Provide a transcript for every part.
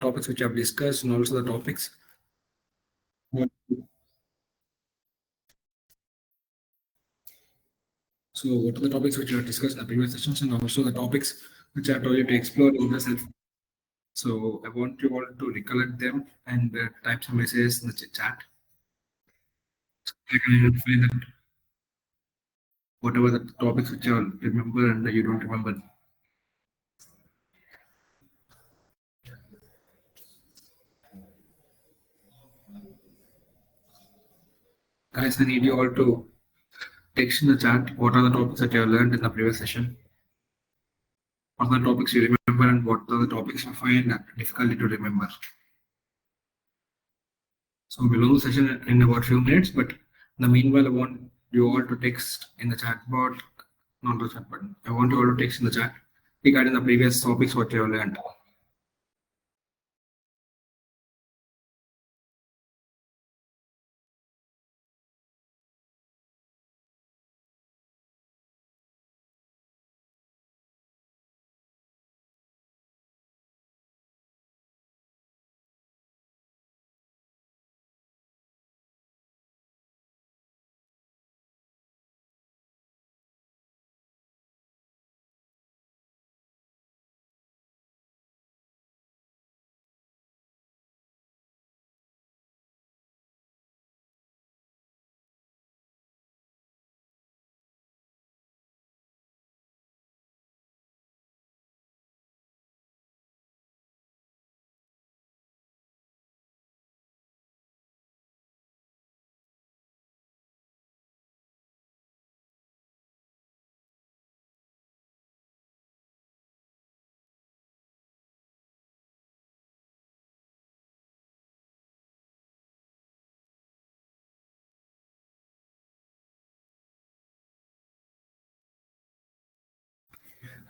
topics which I've discussed and also the topics. So, what are the topics which we have discussed in the previous sessions and also the topics which I told you to explore in the self. So, I want you all to recollect them and type some messages in the chat. I can identify that whatever the topics which you all remember and you don't remember. Guys, I need you all to text in the chat what are the topics that you have learned in the previous session. What are the topics you remember and what are the topics you find difficulty to remember. So we'll do the session in about few minutes, but in the meanwhile, I want you all to text in the chat box, not the chat button. I want you all to text in the chat regarding the previous topics what you have learned.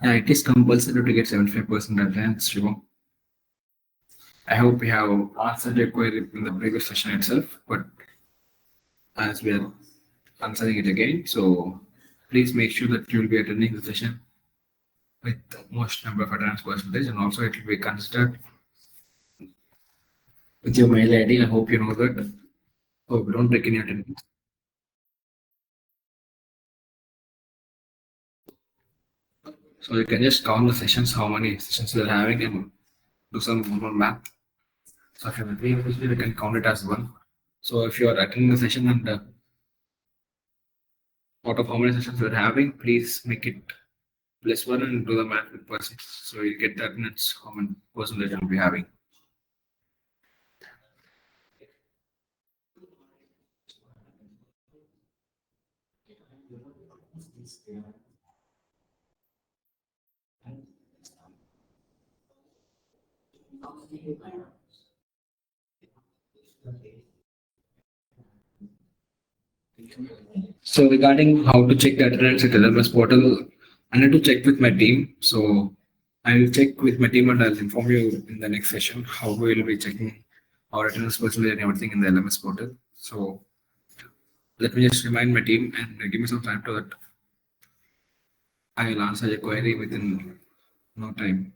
Yeah, it is compulsory to get 75% attendance, Shivam. I hope we have answered your query in the previous session itself, but as we are answering it again, so please make sure that you will be attending the session with the most number of attendance percentage, and also it will be considered with your mail ID. I hope you know that. Oh, we don't take any attendance. So you can just count the sessions, how many sessions you're having, and do some more math. So if you're doing this, you can count it as one. So if you are attending the session and out of how many sessions you're having, please make it plus one and do the math with percent. So you get the attendance, how many percentage you'll be having. So regarding how to check the attendance at LMS portal, I need to check with my team. So I will check with my team and I'll inform you in the next session how we will be checking our attendance percentage and everything in the LMS portal. So let me just remind my team and give me some time to that. I will answer your query within no time.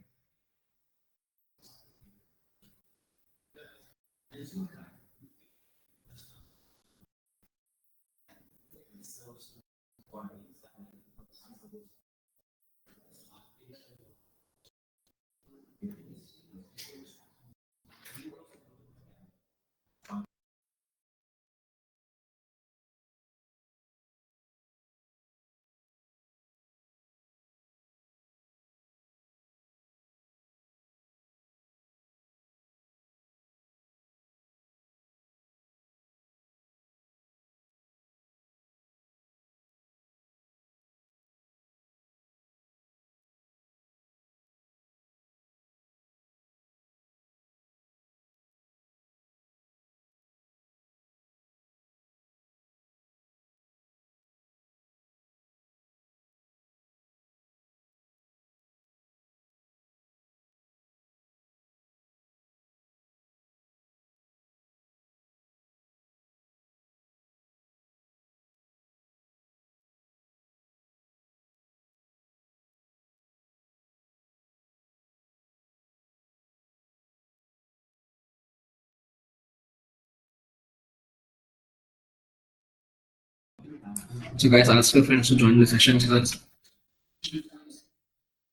So guys, ask your friends to join the session so that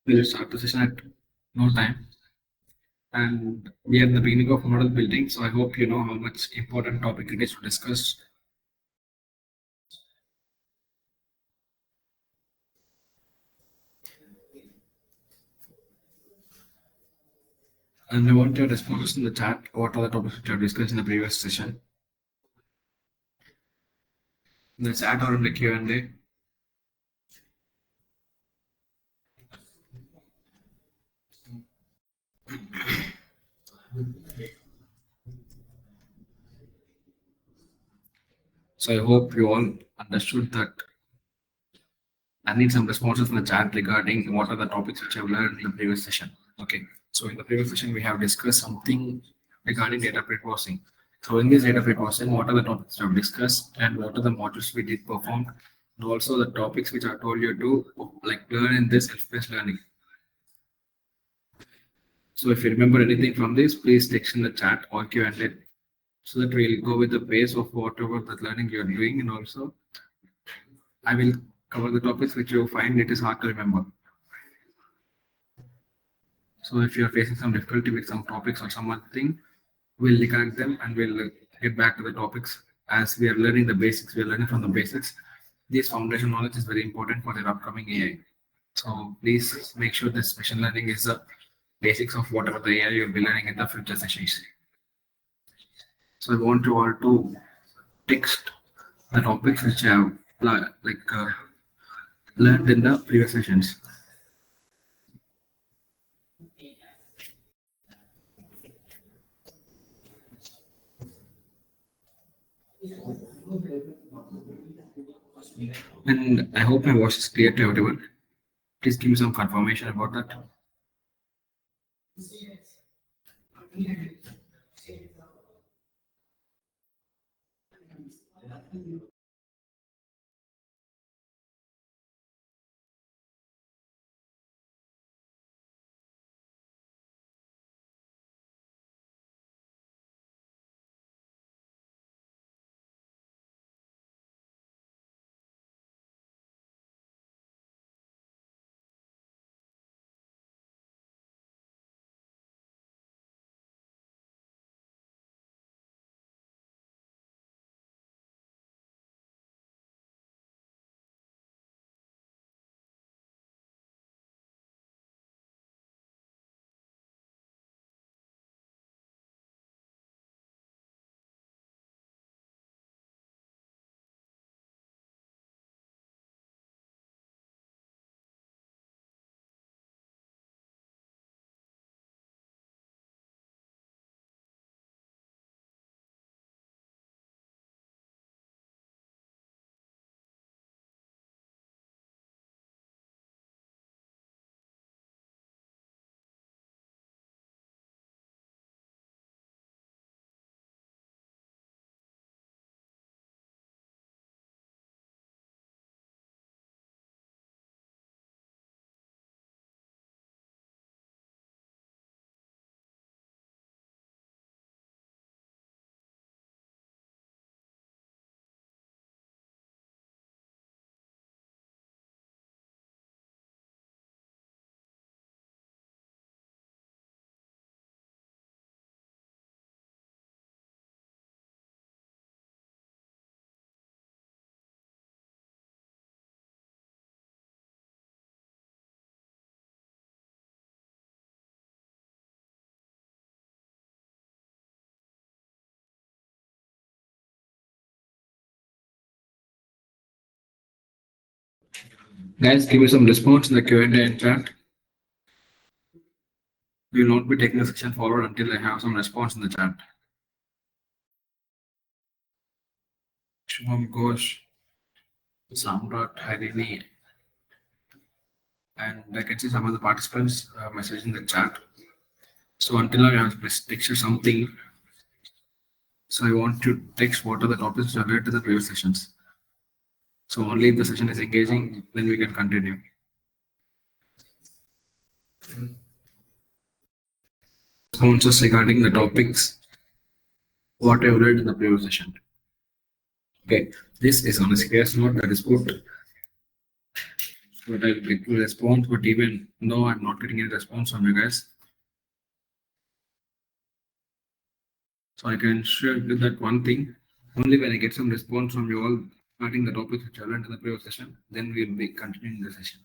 we'll start the session at no time. And we are at the beginning of model building, so I hope you know how much important topic it is to discuss. And I want your responses in the chat. What are the topics which I discussed in the previous session? In the chat or in the Q&A. So I hope you all understood that. I need some responses in the chat regarding what are the topics which I've learned in the previous session. Okay. So in the previous session, we have discussed something regarding data pre-processing. So in this data pre-processing, what are the topics we have discussed and what are the modules we did perform, and also the topics which I told you to like learn in this self-paced learning. So if you remember anything from this, please text in the chat or Q&A so that we'll go with the pace of whatever the learning you're doing, and also I will cover the topics which you find it is hard to remember. So if you're facing some difficulty with some topics or something, we'll reconnect them and we'll get back to the topics as we are learning the basics. We are learning from the basics. This foundation knowledge is very important for the upcoming AI. So please make sure this machine learning is the basics of whatever the AI you'll be learning in the future sessions. So I want you all to text the topics which I have learned in the previous sessions. And I hope my voice is clear to everyone. Please give me some confirmation about that. Guys, give me some response in the Q&A and chat. We will not be taking the section forward until I have some response in the chat. Shubham Ghosh, Samrat Harini, and I can see some of the participants message in the chat. So until now, I have texted something. So I want to text what are the topics related to the previous sessions. So only if the session is engaging, then we can continue. Responses regarding the topics, what I have read in the previous session. Okay, this is on a serious note that is good. But I'll get to response, but even though I'm not getting any response from you guys, so I can share with that one thing. Only when I get some response from you all starting the topics which I learned in the previous session, then we'll be continuing the session.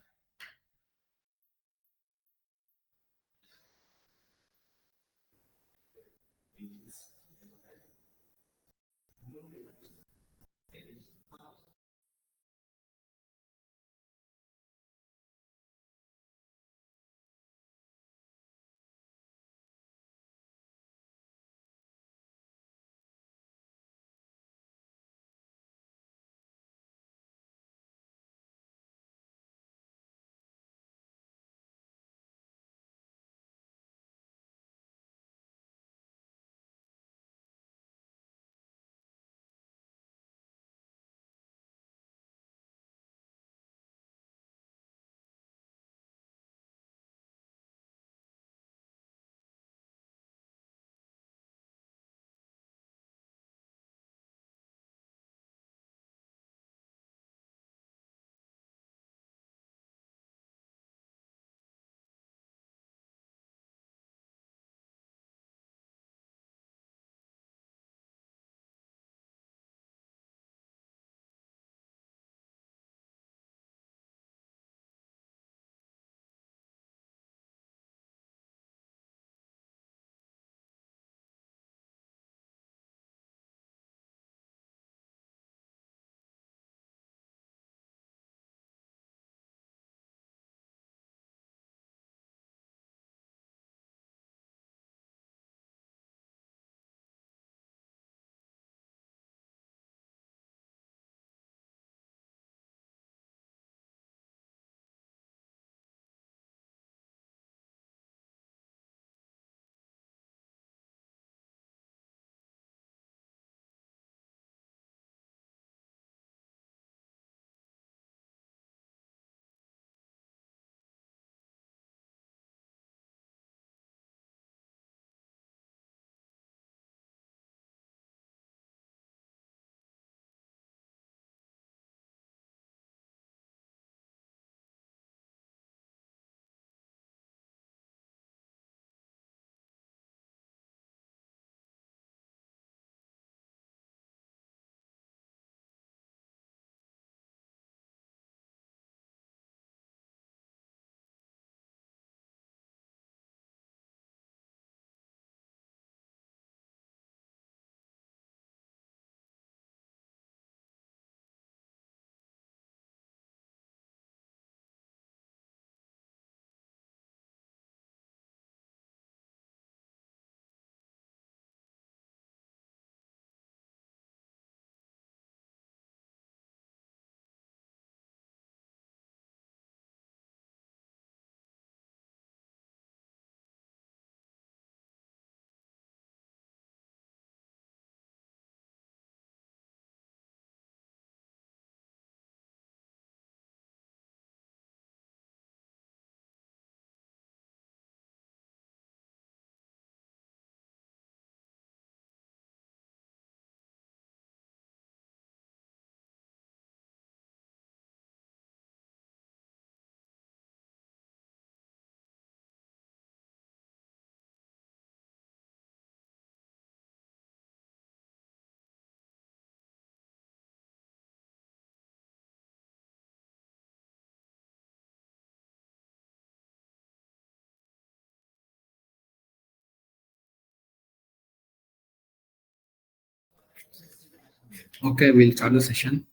Okay, we'll start the session.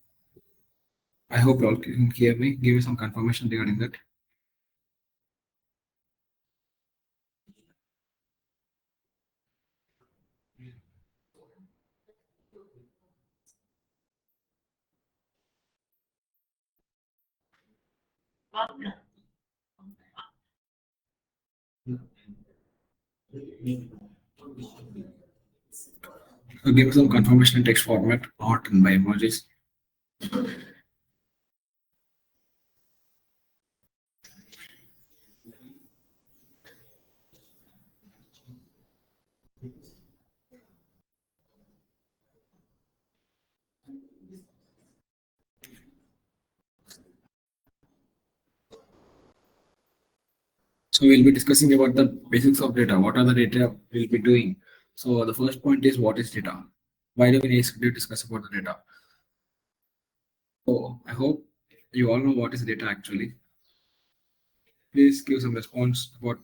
I hope you all can hear me. Give me some confirmation regarding that. Give me some confirmation in text format, not in by emojis. So we'll be discussing about the basics of data. What are the data we'll be doing? So the first point is what is data? Why do we need to discuss about the data? So I hope you all know what is data actually. Please give some response about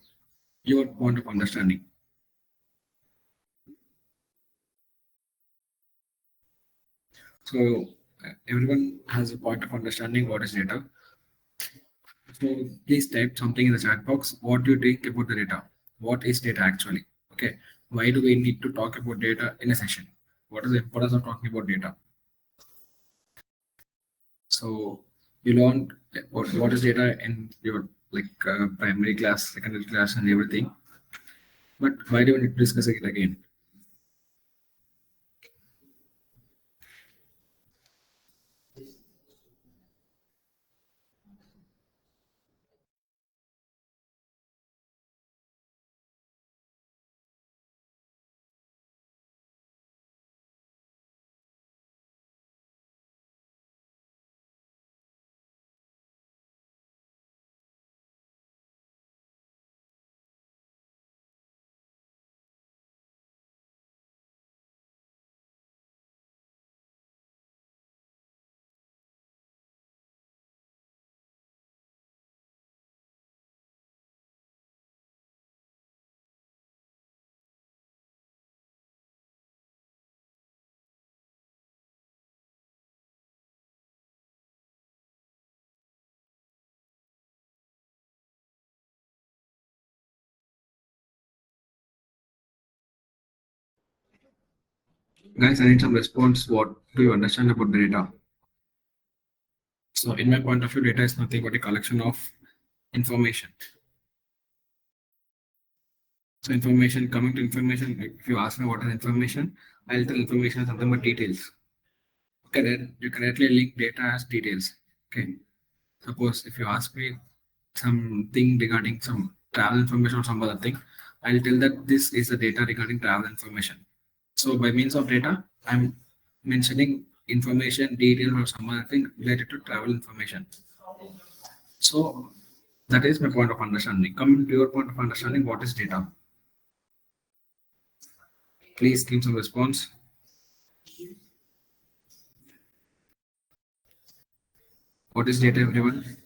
your point of understanding. So everyone has a point of understanding what is data. So please type something in the chat box. What do you think about the data? What is data actually? Okay. Why do we need to talk about data in a session? What is the importance of talking about data? So you learn what is data in your primary class, secondary class, and everything. But why do we need to discuss it again? Guys, I need some response. What do you understand about the data? So in my point of view, data is nothing but a collection of information. So information, coming to information, if you ask me what is information, I'll tell information is nothing but details. Okay, then you can directly link data as details. Okay. Suppose if you ask me something regarding some travel information or some other thing, I'll tell that this is the data regarding travel information. So by means of data, I'm mentioning information, details, or some other thing related to travel information. So that is my point of understanding. Coming to your point of understanding, what is data? Please give some response. What is data, everyone?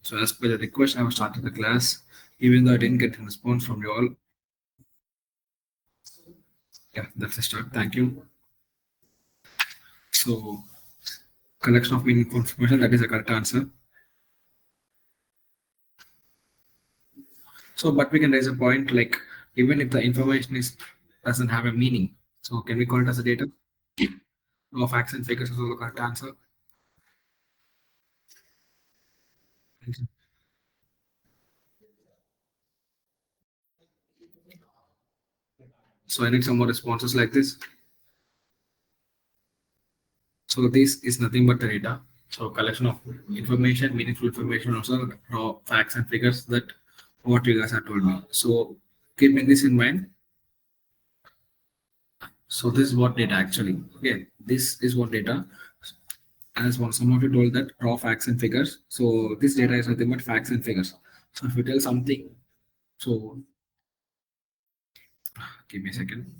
So as per the request, I have started the class, even though I didn't get a response from you all. Yeah, that's the start. Thank you. So collection of meaningful information, that is a correct answer. So, but we can raise a point like even if the information is doesn't have a meaning, so can we call it as a data? No facts and figures is also the correct answer. So I need some more responses like this. So this is nothing but the data. So collection of information, meaningful information, also raw facts and figures that what you guys have told me. So keeping this in mind. So this is what data actually. Okay, this is what data. As one some of you told that raw facts and figures. So this data is nothing but facts and figures. So if you tell something, so give me a second.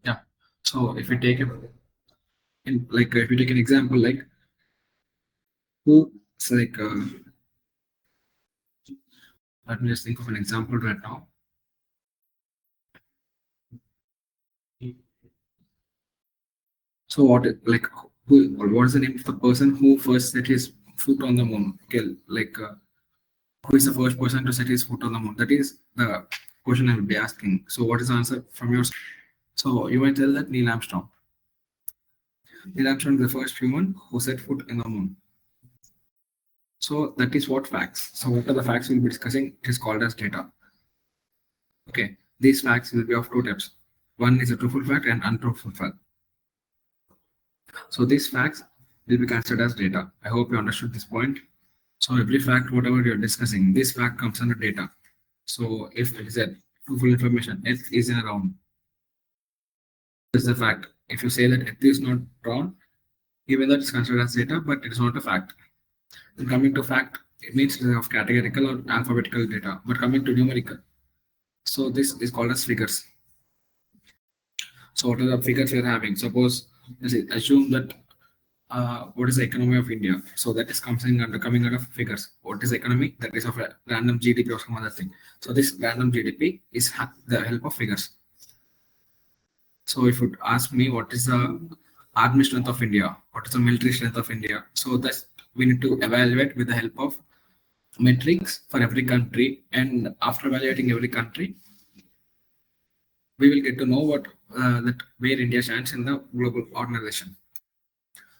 Yeah. So if you take a if you take an example like who it's like let me just think of an example right now. So who or what is the name of the person who first set his foot on the moon? Okay, who is the first person to set his foot on the moon? That is the question I will be asking. So what is the answer from your side? So you might tell that Neil Armstrong. Neil Armstrong is the first human who set foot in the moon. So that is what facts. So what are the facts we'll be discussing? It is called as data. Okay, these facts will be of two types. One is a truthful fact and untruthful fact. So these facts will be considered as data. I hope you understood this point. So every fact, whatever you're discussing, this fact comes under data. So if it is a truthful information, Earth is in a round. This is a fact. If you say that Earth is not round, even though it's considered as data, but it is not a fact. And coming to fact, it means it is of categorical or alphabetical data. But coming to numerical, so this is called as figures. So what are the figures we are having? Suppose, let's say, assume that what is the economy of India? So that is coming out of figures. What is the economy? That is of a random GDP or some other thing. So this random GDP is the help of figures. So if you ask me what is the army strength of India, what is the military strength of India? So that we need to evaluate with the help of metrics for every country. And after evaluating every country, we will get to know what that where India stands in the global organization.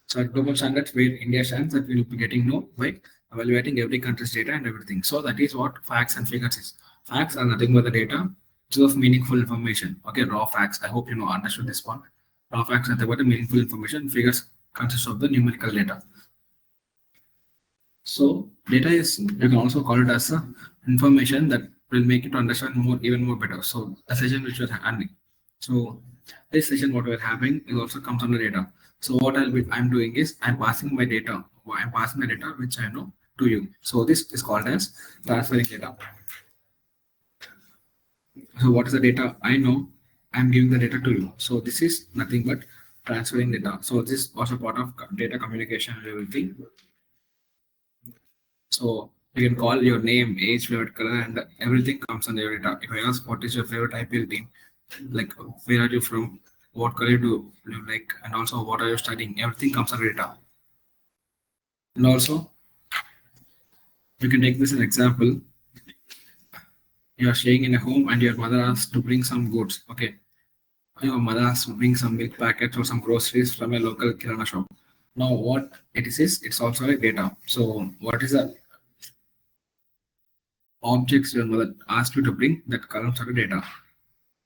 So at global standards, where India stands, that we will be getting know by evaluating every country's data and everything. So that is what facts and figures is. Facts are nothing but the data, which is of meaningful information. Okay, raw facts. I hope you know understood this one. Raw facts are nothing but the meaningful information. Figures consist of the numerical data. So data is, you can also call it as information that will make you to understand more, even more better. So the session which we're having. So this session what we're having is also comes under data. So what I'm doing is I'm passing my data. I'm passing the data which I know to you. So this is called as transferring data. So what is the data I know? I'm giving the data to you. So this is nothing but transferring data. So this is also part of data communication and everything. So you can call your name, age, favorite color, and everything comes under your data. If I ask what is your favorite IPL team, like where are you from, what color do you like, and also what are you studying, everything comes under data. And also, you can take this as an example. You are staying in a home and your mother asks to bring some goods. Okay. Your mother asks to bring some milk packets or some groceries from a local kirana shop. Now what it is, it's also like data. So what is the objects your mother asked you to bring that comes under data?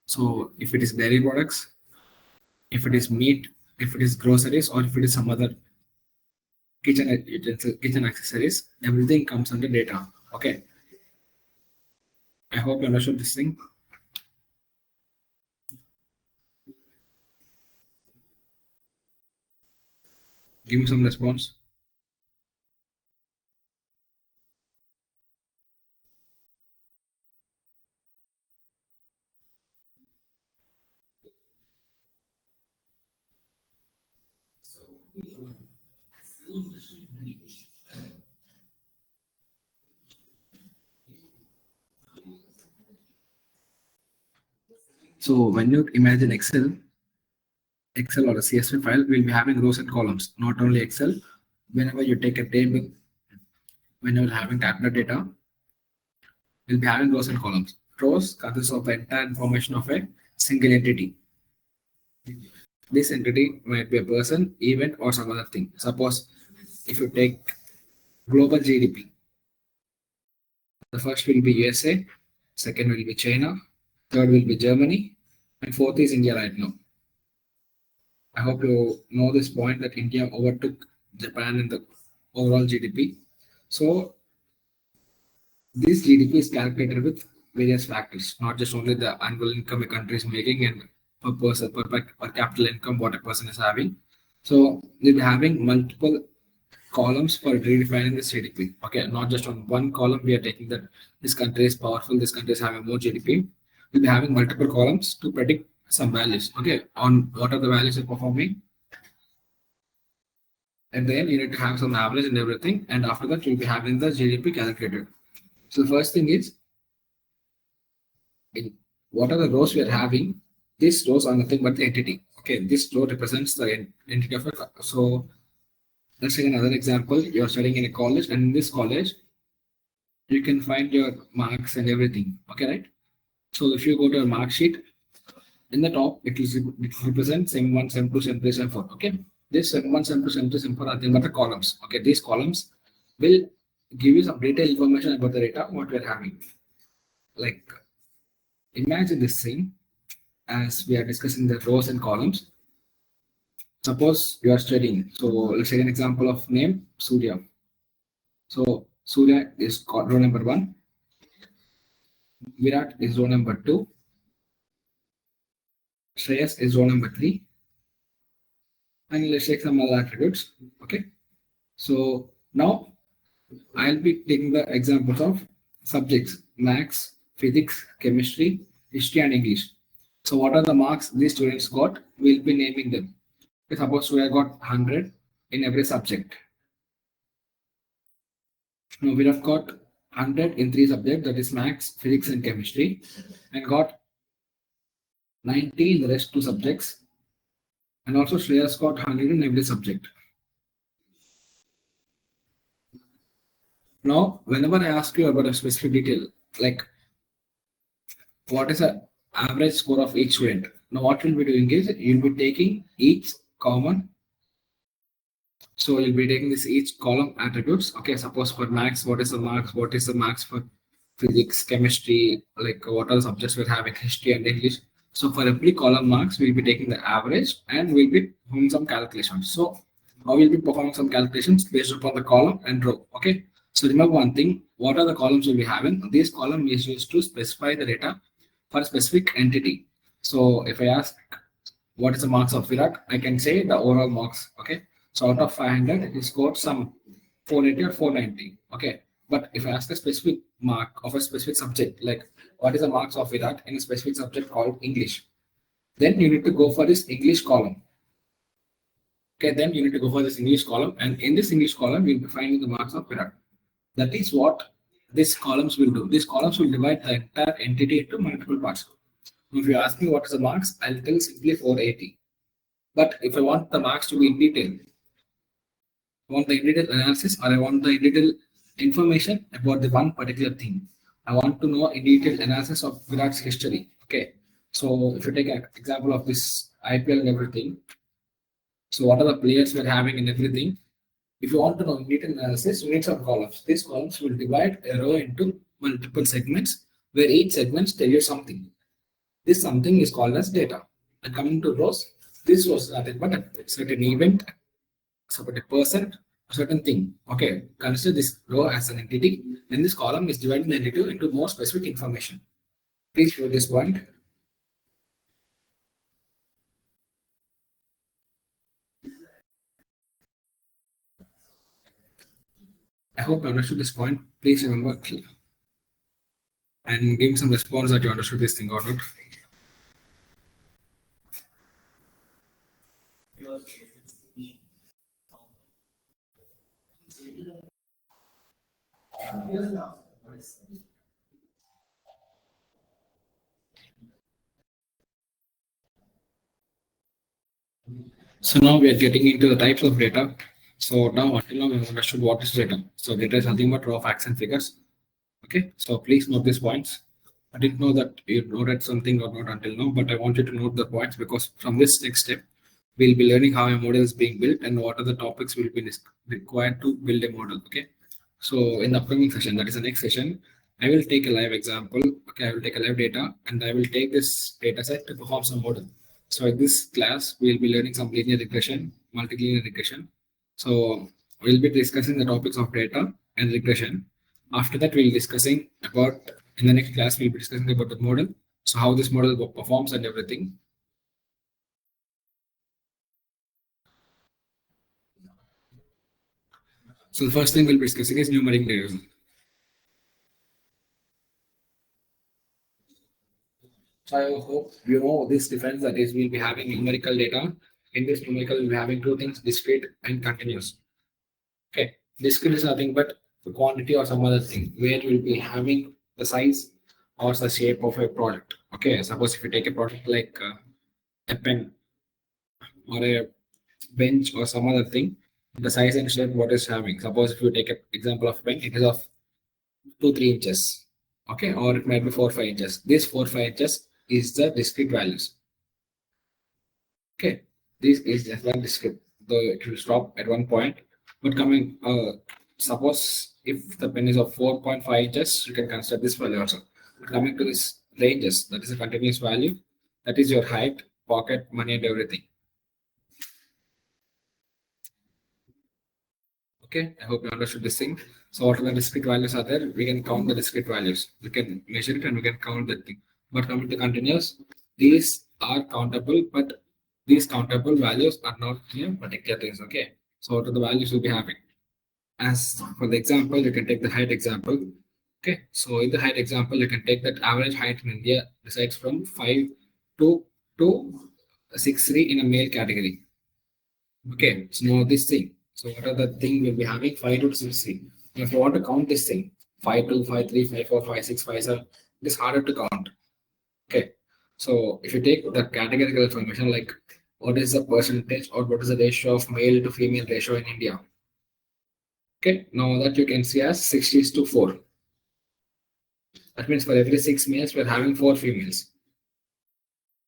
So if it is dairy products, if it is meat, if it is groceries, or if it is some other kitchen utensils, kitchen accessories, everything comes under data. Okay. I hope you understood this thing. Give me some response. So when you imagine Excel or a CSV file, we'll be having rows and columns. Not only Excel, whenever you take a table, when you're having tabular data, we'll be having rows and columns. Rows consist of the entire information of a single entity. This entity might be a person, event, or some other thing. Suppose if you take global GDP, the first will be USA, second will be China, third will be Germany, and fourth is India right now. I hope you know this point that India overtook Japan in the overall GDP. So this GDP is calculated with various factors, not just only the annual income a country is making and per person, per capital income what a person is having. So we'll be having multiple columns for redefining this GDP. Okay, not just on one column we are taking that this country is powerful, this country is having more GDP. We'll be having multiple columns to predict some values. Okay, on what are the values you're performing. And then you need to have some average and everything. And after that, you'll be having the GDP calculated. So the first thing is, what are the rows we are having? These rows are nothing but the entity. Okay, this row represents the entity of a. So let's take another example. You're studying in a college, and in this college, you can find your marks and everything. Okay, right? So if you go to a mark sheet, in the top, it represents SEM1, SEM2, SEM3, SEM4. Okay, this SEM1, SEM2, SEM3, SEM4 are nothing but the columns. Okay, these columns will give you some detailed information about the data what we're having. Like, imagine this thing as we are discussing the rows and columns. Suppose you are studying. So let's take an example of name Surya. So Surya is row number 1. Virat is row number 2. Shreyas is row number 3. And let's take some other attributes. Okay. So now I'll be taking the examples of subjects: maths, physics, chemistry, history, and English. So what are the marks these students got? We'll be naming them. Okay, suppose we have got 100 in every subject. Now we have got 100 in 3 subjects, that is maths, physics, and chemistry, and got 90 in the rest 2 subjects. And also Shreya's got 100 in every subject. Now, whenever I ask you about a specific detail, like what is the average score of each student? Now, what you'll be doing is you'll be taking each common. So you'll be taking this each column attributes. Okay, suppose for maths, what is the marks? What is the marks for physics, chemistry? Like what are the subjects we're having, history and English? So for every column marks, we'll be taking the average and we'll be performing some calculations. So now we'll be performing some calculations based upon the column and row. Okay. So remember one thing, what are the columns we'll be having? This column is used to specify the data for a specific entity. So if I ask what is the marks of Virat, I can say the overall marks. Okay. So out of 500, he scored some 480 or 490. Okay. But if I ask a specific mark of a specific subject, like what is the marks of Virat in a specific subject called English, then you need to go for this English column. Okay. Then you need to go for this English column. And in this English column, you'll be finding the marks of Virat. That is what these columns will do. These columns will divide the entire entity into multiple parts. If you ask me what is the marks, I'll tell simply 480. But if I want the marks to be in detail, I want the in detail analysis or I want the in detail information about the one particular thing. I want to know in detail analysis of Virat's history. Okay. So if you take an example of this IPL and everything, so what are the players we're having and everything? If you want to know in detail analysis, you need some columns. These columns will divide a row into multiple segments where each segment tells you something. This something is called as data. And coming to rows, this was nothing but a certain event, a person, a certain thing. Okay, consider this row as an entity. Then this column is divided the entity into more specific information. Please show this point. I hope you understood this point. Please remember and give me some response that you understood this thing or not. So now we are getting into the types of data. So now until now we have understood what is data. So data is nothing but raw facts and figures. Okay, so please note these points. I didn't know that you noted something or not until now, but I want you to note the points because from this next step, we'll be learning how a model is being built and what are the topics will be required to build a model. Okay, so in the upcoming session, that is the next session, I will take a live example. Okay, I will take a live data and I will take this data set to perform some model. So in this class, we'll be learning some linear regression, multilinear regression. So we'll be discussing the topics of data and regression. After that, we'll be discussing about, in the next class, we'll be discussing about the model. So how this model performs and everything. So the first thing we'll be discussing is numeric data. So I hope you know this difference, that is we'll be having numerical data. In this numerical, we'll be having two things, discrete and continuous. Okay, discrete is nothing but the quantity or some other thing where we'll be having the size or the shape of a product. Okay, suppose if you take a product like a pen or a bench or some other thing, the size and shape what is having. Suppose if you take an example of pen, it is of 2-3 inches. Okay, or it might be 4-5 inches. This 4-5 inches is the discrete values. Okay, this is just one discrete. Though it will stop at one point, but coming, suppose if the pen is of 4.5 inches, you can consider this value also. But coming to this ranges, that is a continuous value. That is your height, pocket, money, and everything. Okay, I hope you understood this thing. So what are the discrete values are there? We can count the discrete values. We can measure it and we can count that thing. But coming to continuous, these are countable, but these countable values are not particular things. Okay. So what are the values we'll be having? As for the example, you can take the height example. Okay. So in the height example, you can take that average height in India decides from 5 to 6'3" in a male category. Okay. So now this thing. So what are the thing we'll be having? 5 to 6'3". If you want to count this thing, 5'2", 5'3", 5'4", 5'6", 5'7", it is harder to count. Okay. So if you take the categorical information like what is the percentage or what is the ratio of male to female ratio in India. Okay, now that you can see as 60:4. That means for every 6 males, we're having 4 females.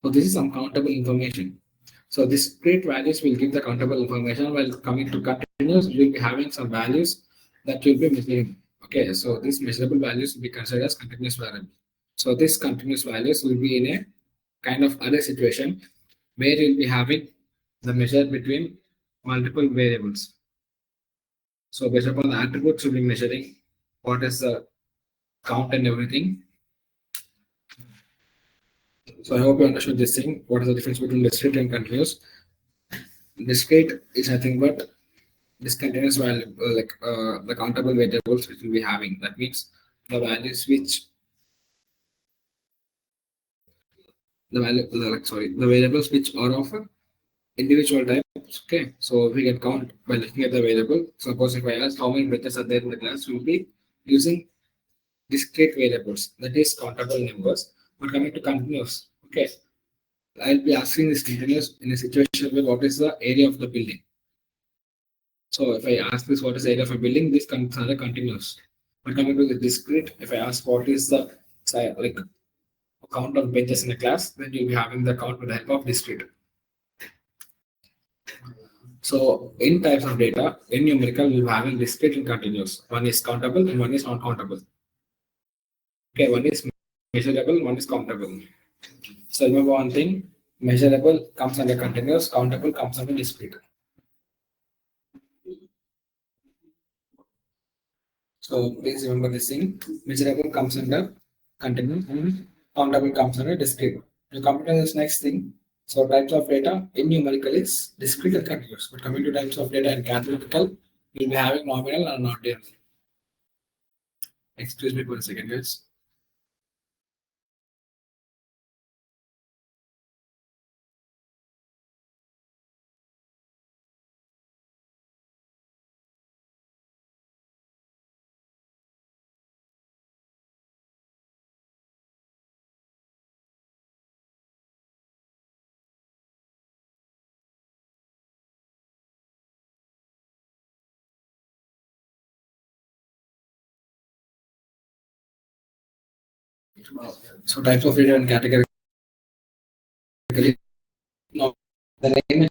So this is some countable information. So discrete values will give the countable information, while coming to continuous, we'll be having some values that will be measuring. Okay, so these measurable values will be considered as continuous variable. So these continuous values will be in a kind of other situation where you'll be having the measure between multiple variables. So based upon the attributes, you'll be measuring what is the count and everything. So I hope you understood this thing. What is the difference between discrete and continuous? Discrete is nothing but discontinuous value, the countable variables which we'll be having. That means the values which the variables which are of individual types. Okay, so we can count by looking at the variable. Suppose if I ask how many methods are there in the class, we'll be using discrete variables, that is countable numbers. But coming to continuous, okay, I'll be asking this continuous in a situation where what is the area of the building. So if I ask this what is the area of a building, this comes under continuous. But coming to the discrete, if I ask what is the count of benches in a class, then you'll be having the count with the help of discrete. So in types of data, in numerical, we'll be having discrete and continuous. One is countable and one is not countable. Okay, one is measurable, one is countable. So remember one thing, measurable comes under continuous, countable comes under discrete. So please remember this thing, measurable comes under continuous and countable comes under discrete. To come to this next thing, so types of data in numerical is discrete and continuous. But coming to types of data in categorical, we'll be having nominal and ordinal. Excuse me for a second, guys. So types of data and category. No, the name is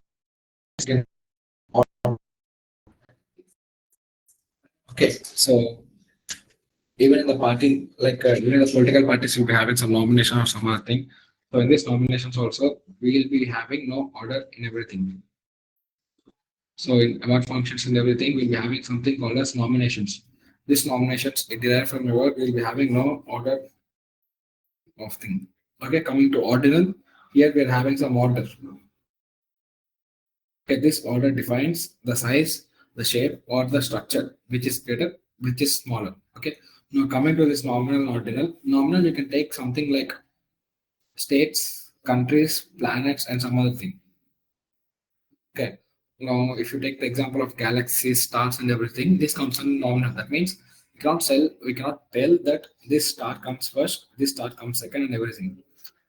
okay. So even in the party, even in the political parties, will be having some nomination or some other thing. So in these nominations also, we will be having no order in everything. So in award functions and everything, we'll be having something called as nominations. These nominations, it derived from the word, we'll be having no order of thing. Okay, coming to ordinal, here we're having some order. Okay, this order defines the size, the shape, or the structure, which is greater, which is smaller. Okay, now coming to this nominal and ordinal, nominal you can take something like states, countries, planets, and some other thing. Okay, now if you take the example of galaxies, stars, and everything, this comes under nominal. That means we cannot tell that this star comes first, this star comes second, and everything.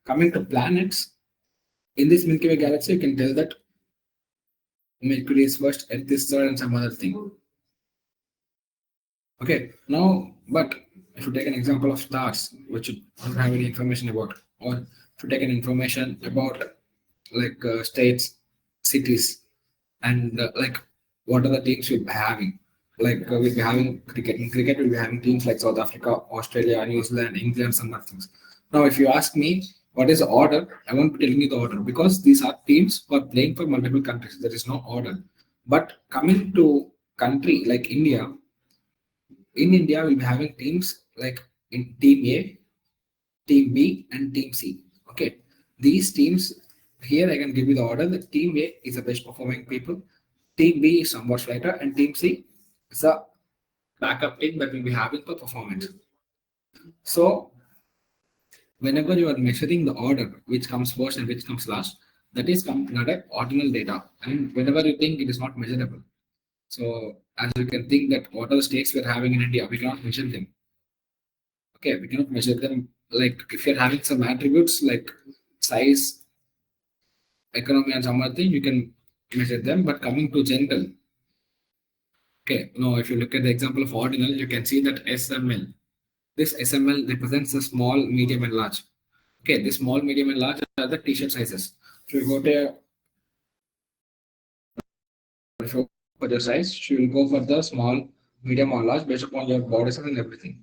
Coming to planets, in this Milky Way galaxy, you can tell that Mercury is first, Earth is third, and some other thing. Okay, now, but if you take an example of stars, which you don't have any information about, or if you take an information about states, cities, and what are the teams we'll be having? We'll be having cricket. In cricket, we'll be having teams like South Africa, Australia, New Zealand, England, some other things. Now, if you ask me what is the order, I won't be telling you the order because these are teams who are playing for multiple countries. There is no order. But coming to country like India, in India, we'll be having teams like in Team A, Team B, and Team C. Okay, these teams here I can give you the order. The Team A is the best performing people. Team B is somewhat slighter, and Team C is a backup team that will be having for performance. So whenever you are measuring the order, which comes first and which comes last, that is not a ordinal data. And whenever you think it is not measurable. So as you can think that what are the states we're having in India, we cannot measure them. Okay, we cannot measure them. Like if you're having some attributes like size, economy, and some other thing, you can measure them. But coming to general, okay, no, if you look at the example of ordinal, you can see that SML. This SML represents the small, medium, and large. Okay, the small, medium, and large are the t-shirt sizes. If you go to for the size, she will go for the small, medium, or large based upon your body size and everything.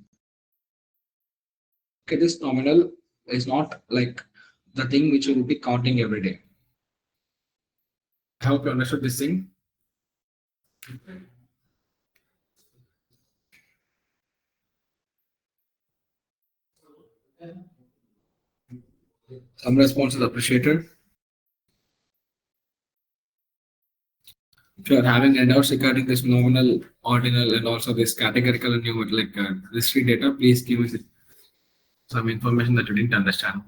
Okay, this nominal is not like the thing which you will be counting every day. I hope you understood this thing. Some responses appreciated. If you are having any doubts regarding this nominal, ordinal, and also this categorical and numerical, like history data, please give us some information that you didn't understand.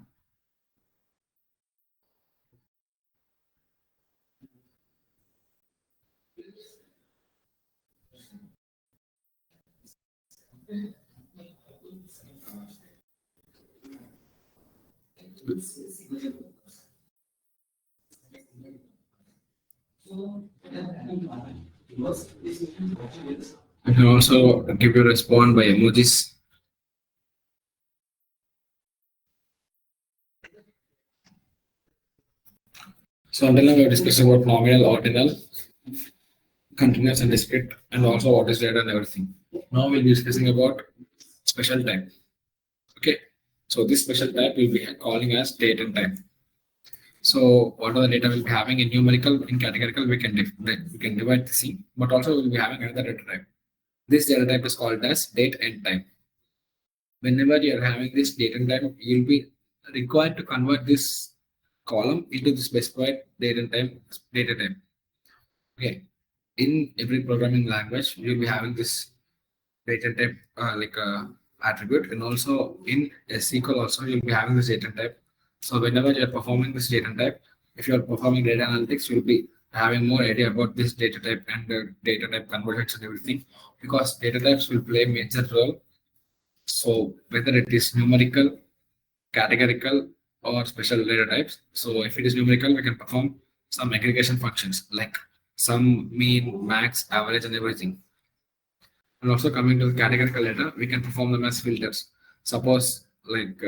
You can also give your response by emojis. So until now we are discussing about nominal, ordinal, continuous and discrete, and also what is data and everything. Now we'll be discussing about special type. Okay, so this special type will be calling as date and time. So what are the data we'll be having in numerical, in categorical, we can divide the C, but also we'll be having another data type. This data type is called as date and time. Whenever you are having this date and time, you'll be required to convert this column into the specified date and time data type. Okay, in every programming language, you'll be having this data type like a attribute, and also in SQL also you'll be having this data type. So whenever you're performing this data type, if you're performing data analytics, you'll be having more idea about this data type and the data type conversions and everything, because data types will play a major role. So whether it is numerical, categorical, or special data types. So if it is numerical, we can perform some aggregation functions like sum, mean, max, average, and everything. And also coming to the categorical data, we can perform them as filters. Suppose like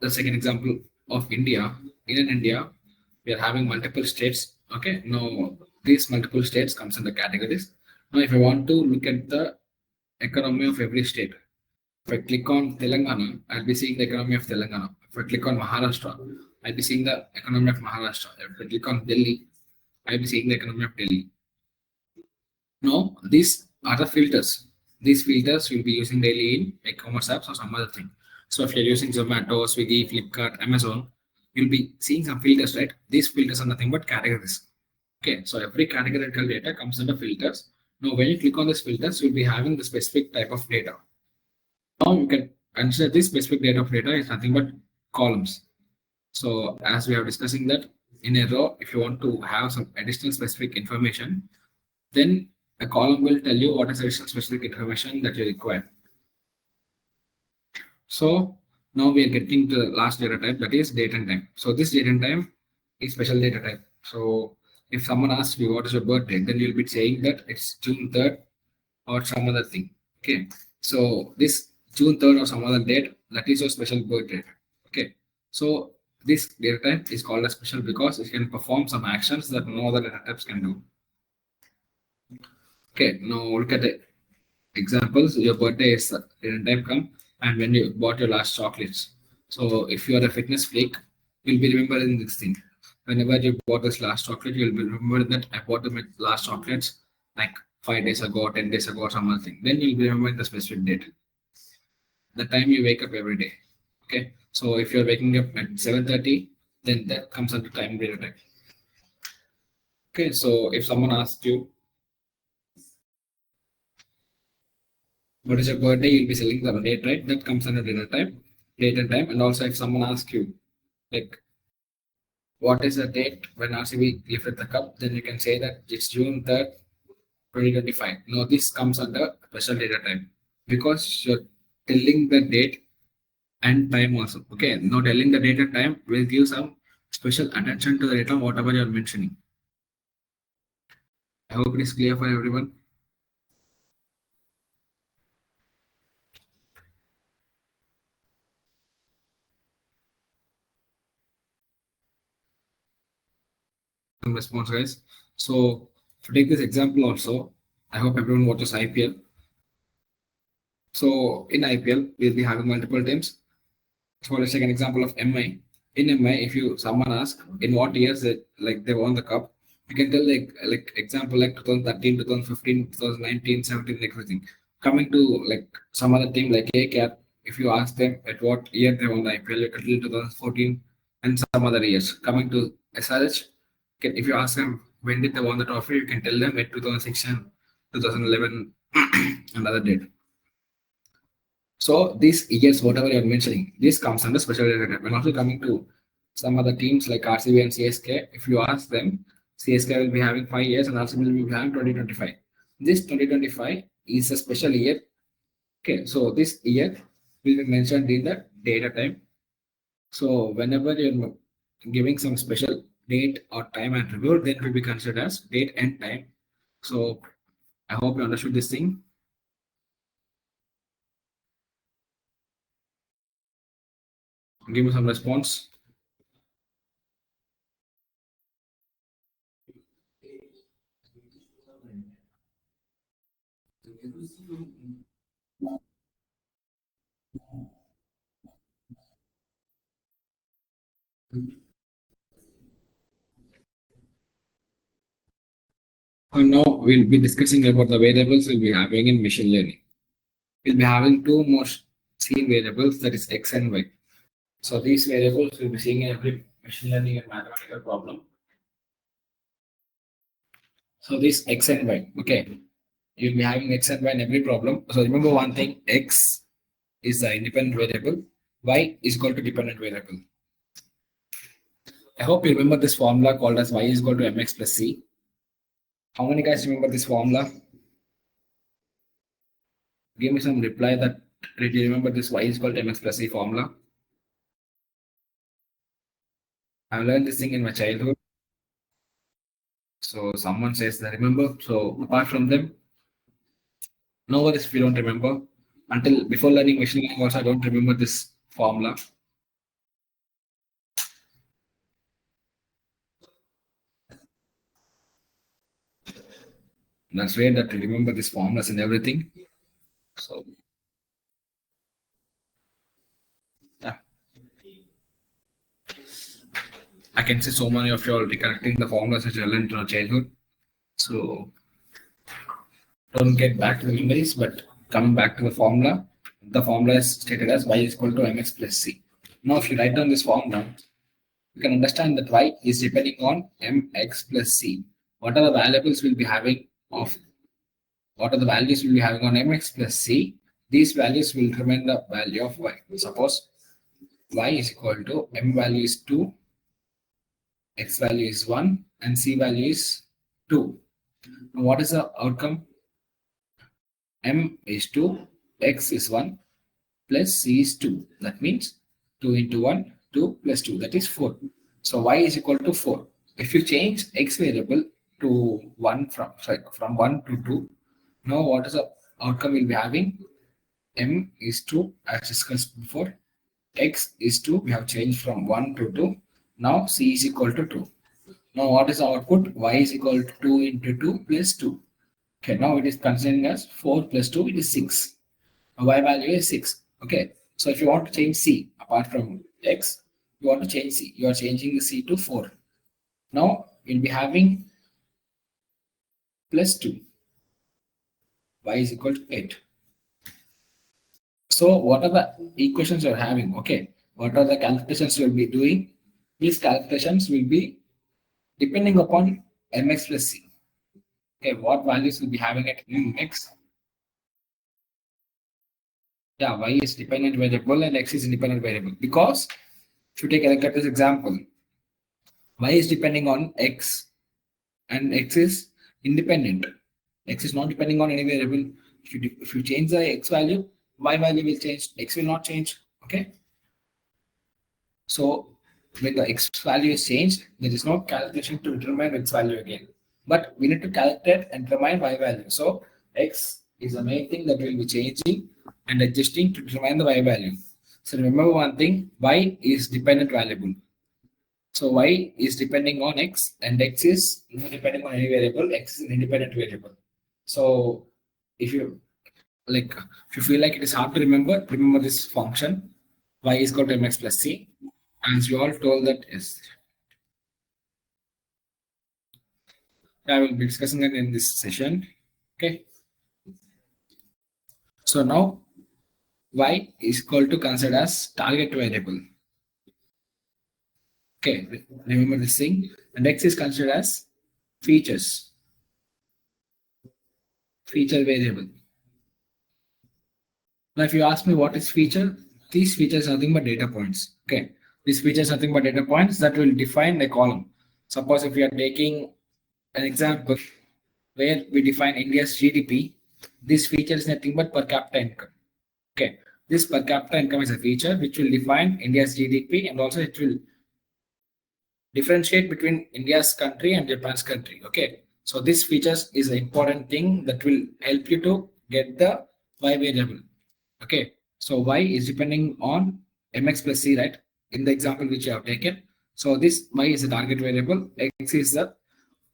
the second example of India. In India, we are having multiple states. Okay, now these multiple states comes in the categories. Now if I want to look at the economy of every state, if I click on Telangana, I'll be seeing the economy of Telangana. If I click on Maharashtra, I'll be seeing the economy of Maharashtra. If I click on Delhi, I'll be seeing the economy of Delhi. No, these are the filters. These filters will be using daily in e-commerce apps or some other thing. So if you're using Zomato, Swiggy, Flipkart, Amazon, you'll be seeing some filters, right? These filters are nothing but categories. Okay, so every categorical data comes under filters. Now, when you click on these filters, you'll be having the specific type of data. Now you can consider this specific data of data is nothing but columns. So as we are discussing that in a row, if you want to have some additional specific information, then a column will tell you what is the additional specific information that you require. So now we are getting to the last data type, that is date and time. So this date and time is special data type. So if someone asks you what is your birthday, then you'll be saying that it's June 3rd or some other thing. Okay. So this June 3rd or some other date, that is your special birth date. Okay. So this data type is called as special because it can perform some actions that no other data types can do. Okay, now look at the examples. Your birthday is didn't time come, and when you bought your last chocolates. So if you are a fitness freak, you'll be remembering this thing. Whenever you bought this last chocolate, you'll be remembering that I bought the last chocolates like 5 days ago, 10 days ago, or some other thing. Then you'll be remembering the specific date. The time you wake up every day. Okay. So if you're waking up at 7:30, then that comes under time data type. Okay. So if someone asks you, what is your birthday? You'll be selling the date, right? That comes under data type, date and time. And also if someone asks you, like, what is the date when RCB lifted the cup? Then you can say that it's June 3rd, 2025. No, this comes under special data type because you're telling the date and time also. Okay, now telling the date and time will give some special attention to the data, whatever you're mentioning. I hope it is clear for everyone. Some response, guys. So to take this example also, I hope everyone watches IPL. So in IPL, we'll be having multiple teams. So let's take an example of MI. In MI, if you someone asks in what years they won the cup, you can tell like example like 2013, 2015, 2019, 17, everything. Coming to like some other team like ACAT, if you ask them at what year they won the IPL, you can tell 2014 and some other years. Coming to SRH, if you ask them when did they won the trophy, you can tell them at 2016, 2011, another date. So these years, whatever you're mentioning, this comes under special data type. And also coming to some other teams like RCB and CSK, if you ask them, CSK will be having 5 years and RCB will be having 2025. This 2025 is a special year. Okay, so this year will be mentioned in the data type. So whenever you're giving some special date or time attribute, then it will be considered as date and time. So I hope you understood this thing. Give me some response. Now we'll be discussing about the variables we'll be having in machine learning. We'll be having two most seen variables, that is x and y. So these variables we'll be seeing in every machine learning and mathematical problem. So this x and y, okay. You'll be having x and y in every problem. So remember one thing, x is the independent variable, y is equal to dependent variable. I hope you remember this formula called as y is equal to mx plus c. How many guys remember this formula? Give me some reply that did you remember this y is equal to mx plus c formula? I learned this thing in my childhood. So someone says that remember. So apart from them, no worries if you don't remember. Until before learning machine learning, also I don't remember this formula. That's rare that you remember these formulas and everything. So yeah. I can see so many of you are recollecting the formulas which you learned in your childhood. So don't get back to the memories, but coming back to the formula is stated as y is equal to mx plus c. Now, if you write down this formula, you can understand that y is depending on mx plus c. What are the variables we'll be having of what are the values we'll be having on mx plus c? These values will determine the value of y. Suppose y is equal to m value is 2, x value is 1, and c value is 2. Now, what is the outcome? M is 2, x is 1, plus c is 2. That means 2 into 1, 2 plus 2, that is 4. So y is equal to 4. If you change x variable to 1 from 1 to 2, now what is the outcome we'll be having? M is 2 as discussed before. X is 2. We have changed from 1 to 2. Now c is equal to 2. Now what is the output? Y is equal to 2 into 2 plus 2. Okay, now it is considering as 4 plus 2, it is 6. Y value is 6. Okay, so if you want to change c apart from x, you want to change c. You are changing the c to 4. Now we'll be having plus 2. y is equal to 8. So what are the equations you're having? Okay, what are the calculations you'll be doing? These calculations will be depending upon mx plus c. Okay, what values will be having at x? Yeah, y is dependent variable and x is independent variable. Because if you take a look at this example, y is depending on x and x is independent. X is not depending on any variable. If you change the x value, y value will change, x will not change. Okay. So when the x value is changed, there is no calculation to determine x value again. But we need to calculate and determine y value. So x is the main thing that will be changing and adjusting to determine the y value. So remember one thing, y is dependent variable. So y is depending on x and x is not depending on any variable, x is an independent variable. So if you if you feel like it is hard to remember this function, y is equal to mx plus c. As you all told that is, I will be discussing it in this session. Okay. So now y is equal to considered as target variable. Okay, remember this thing. And x is considered as feature variable. Now, if you ask me what is feature, these features are nothing but data points. Okay, these features are nothing but data points that will define a column. Suppose if we are taking an example where we define India's GDP, this feature is nothing but per capita income. Okay, this per capita income is a feature which will define India's GDP and also it will differentiate between India's country and Japan's country. Okay, so this features is an important thing that will help you to get the y variable. Okay, so y is depending on mx plus c, right? In the example which you have taken. So this y is a target variable, x is the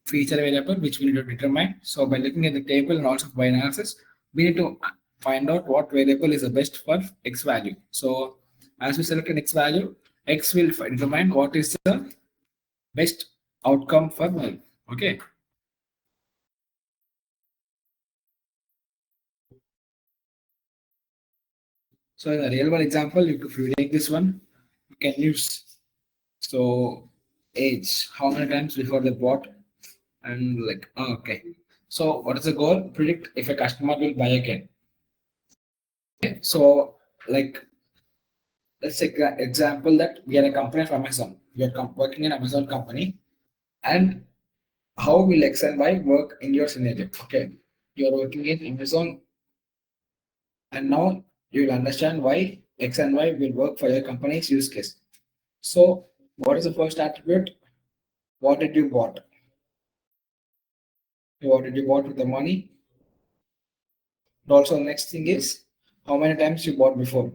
feature variable which we need to determine. So by looking at the table and also by analysis, we need to find out what variable is the best for x value. So as we select an x value, x will determine what is the best outcome for y. Okay. So in a real world example, if you take this one, you can use so age, how many times before they bought, and like okay. So what is the goal? Predict if a customer will buy again. Okay. So like let's take an example that we are a company of Amazon. We are working in Amazon company, and how will X and Y work in your scenario? Okay, you are working in Amazon, and now you will understand why X and Y will work for your company's use case. So, what is the first attribute? What did you bought? What did you bought with the money? And also, the next thing is how many times you bought before.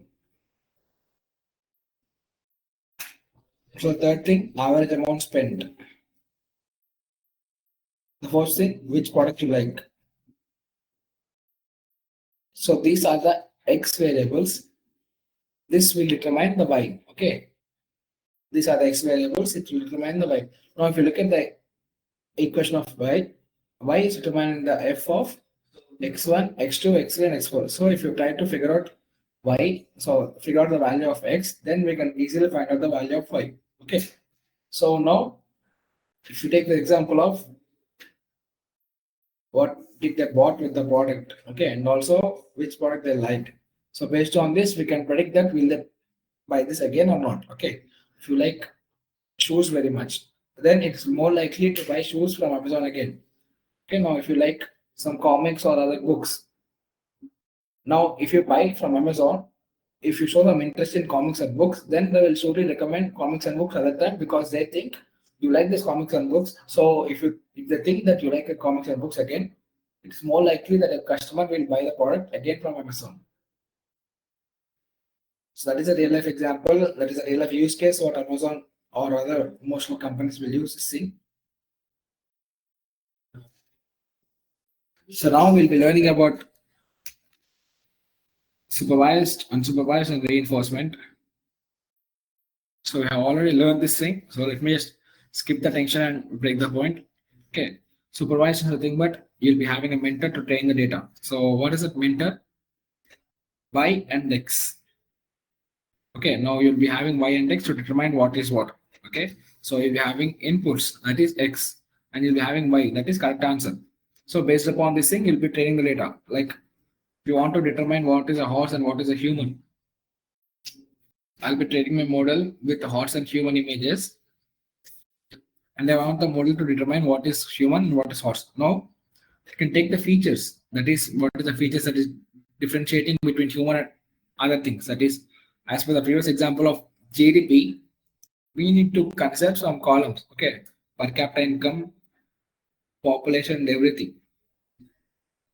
So, third thing, average amount spent. The first thing, which product you like. So, these are the X variables. This will determine the Y. Okay. These are the X variables. It will determine the Y. Now, if you look at the equation of Y is determining the f of x1, x2, x3, and x4. So if you try to figure out y, so figure out the value of x, then we can easily find out the value of y. Okay. So now, if you take the example of what did they bought with the product, okay, and also which product they liked. So based on this, we can predict that will they buy this again or not. Okay. If you like shoes very much, then it's more likely to buy shoes from Amazon again. Okay, now if you like some comics or other books, now if you buy from Amazon, if you show them interest in comics and books, then they will surely recommend comics and books other time because they think you like this comics and books. So if they think that you like a comics and books again, it's more likely that a customer will buy the product again from Amazon. So that is a real life example. That is a real life use case what Amazon or other emotional companies will use this thing. So now we'll be learning about supervised, unsupervised, and reinforcement. So we have already learned this thing. So let me just skip the tension and break the point. Okay. Supervised is nothing but you'll be having a mentor to train the data. So what is that mentor? Y and X. Okay, now you'll be having Y and X to determine what is what. Okay, so you'll be having inputs, that is X, and you'll be having Y, that is correct answer. So based upon this thing, you'll be training the data. Like if you want to determine what is a horse and what is a human, I'll be training my model with horse and human images, and I want the model to determine what is human and what is horse. Now you can take the features, that is what is the features that is differentiating between human and other things. That is, as per the previous example of GDP, we need to consider some columns. Okay, per capita income, population, and everything.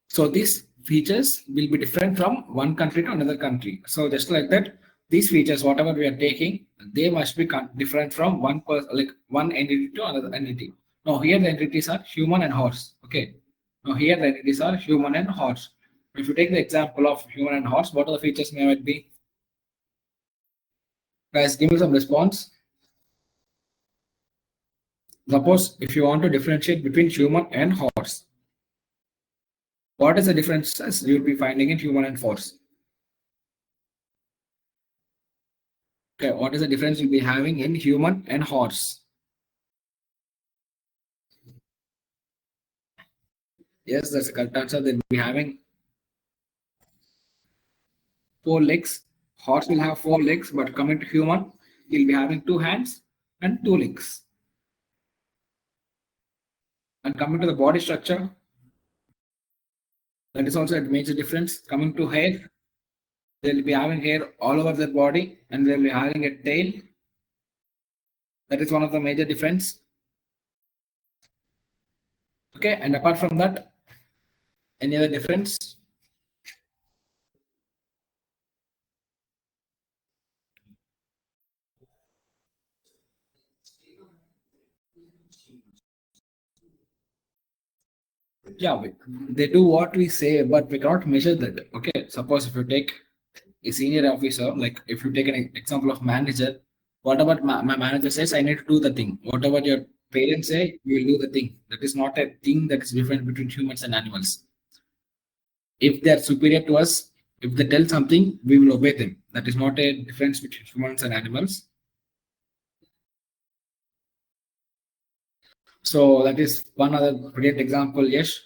So these features will be different from one country to another country. So just like that, these features, whatever we are taking, they must be different from one entity to another entity. Now here the entities are human and horse. Okay. Now here the entities are human and horse. If you take the example of human and horse, what are the features may it be? Guys, give me some response. Suppose if you want to differentiate between human and horse, what is the differences you'll be finding in human and horse? Okay, what is the difference you'll be having in human and horse? Yes, that's a correct answer. They'll be having 4 legs. Horse will have 4 legs, but coming to human, he'll be having 2 hands and 2 legs. And coming to the body structure, that is also a major difference. Coming to hair, they'll be having hair all over their body and they'll be having a tail. That is one of the major difference. Okay, and apart from that, any other difference? Yeah, they do what we say, but we cannot measure that. Okay, suppose if you take a senior officer, like if you take an example of manager, whatever my manager says, I need to do the thing. Whatever your parents say, you will do the thing. That is not a thing that is different between humans and animals. If they are superior to us, if they tell something, we will obey them. That is not a difference between humans and animals. So that is one other brilliant example. Yes,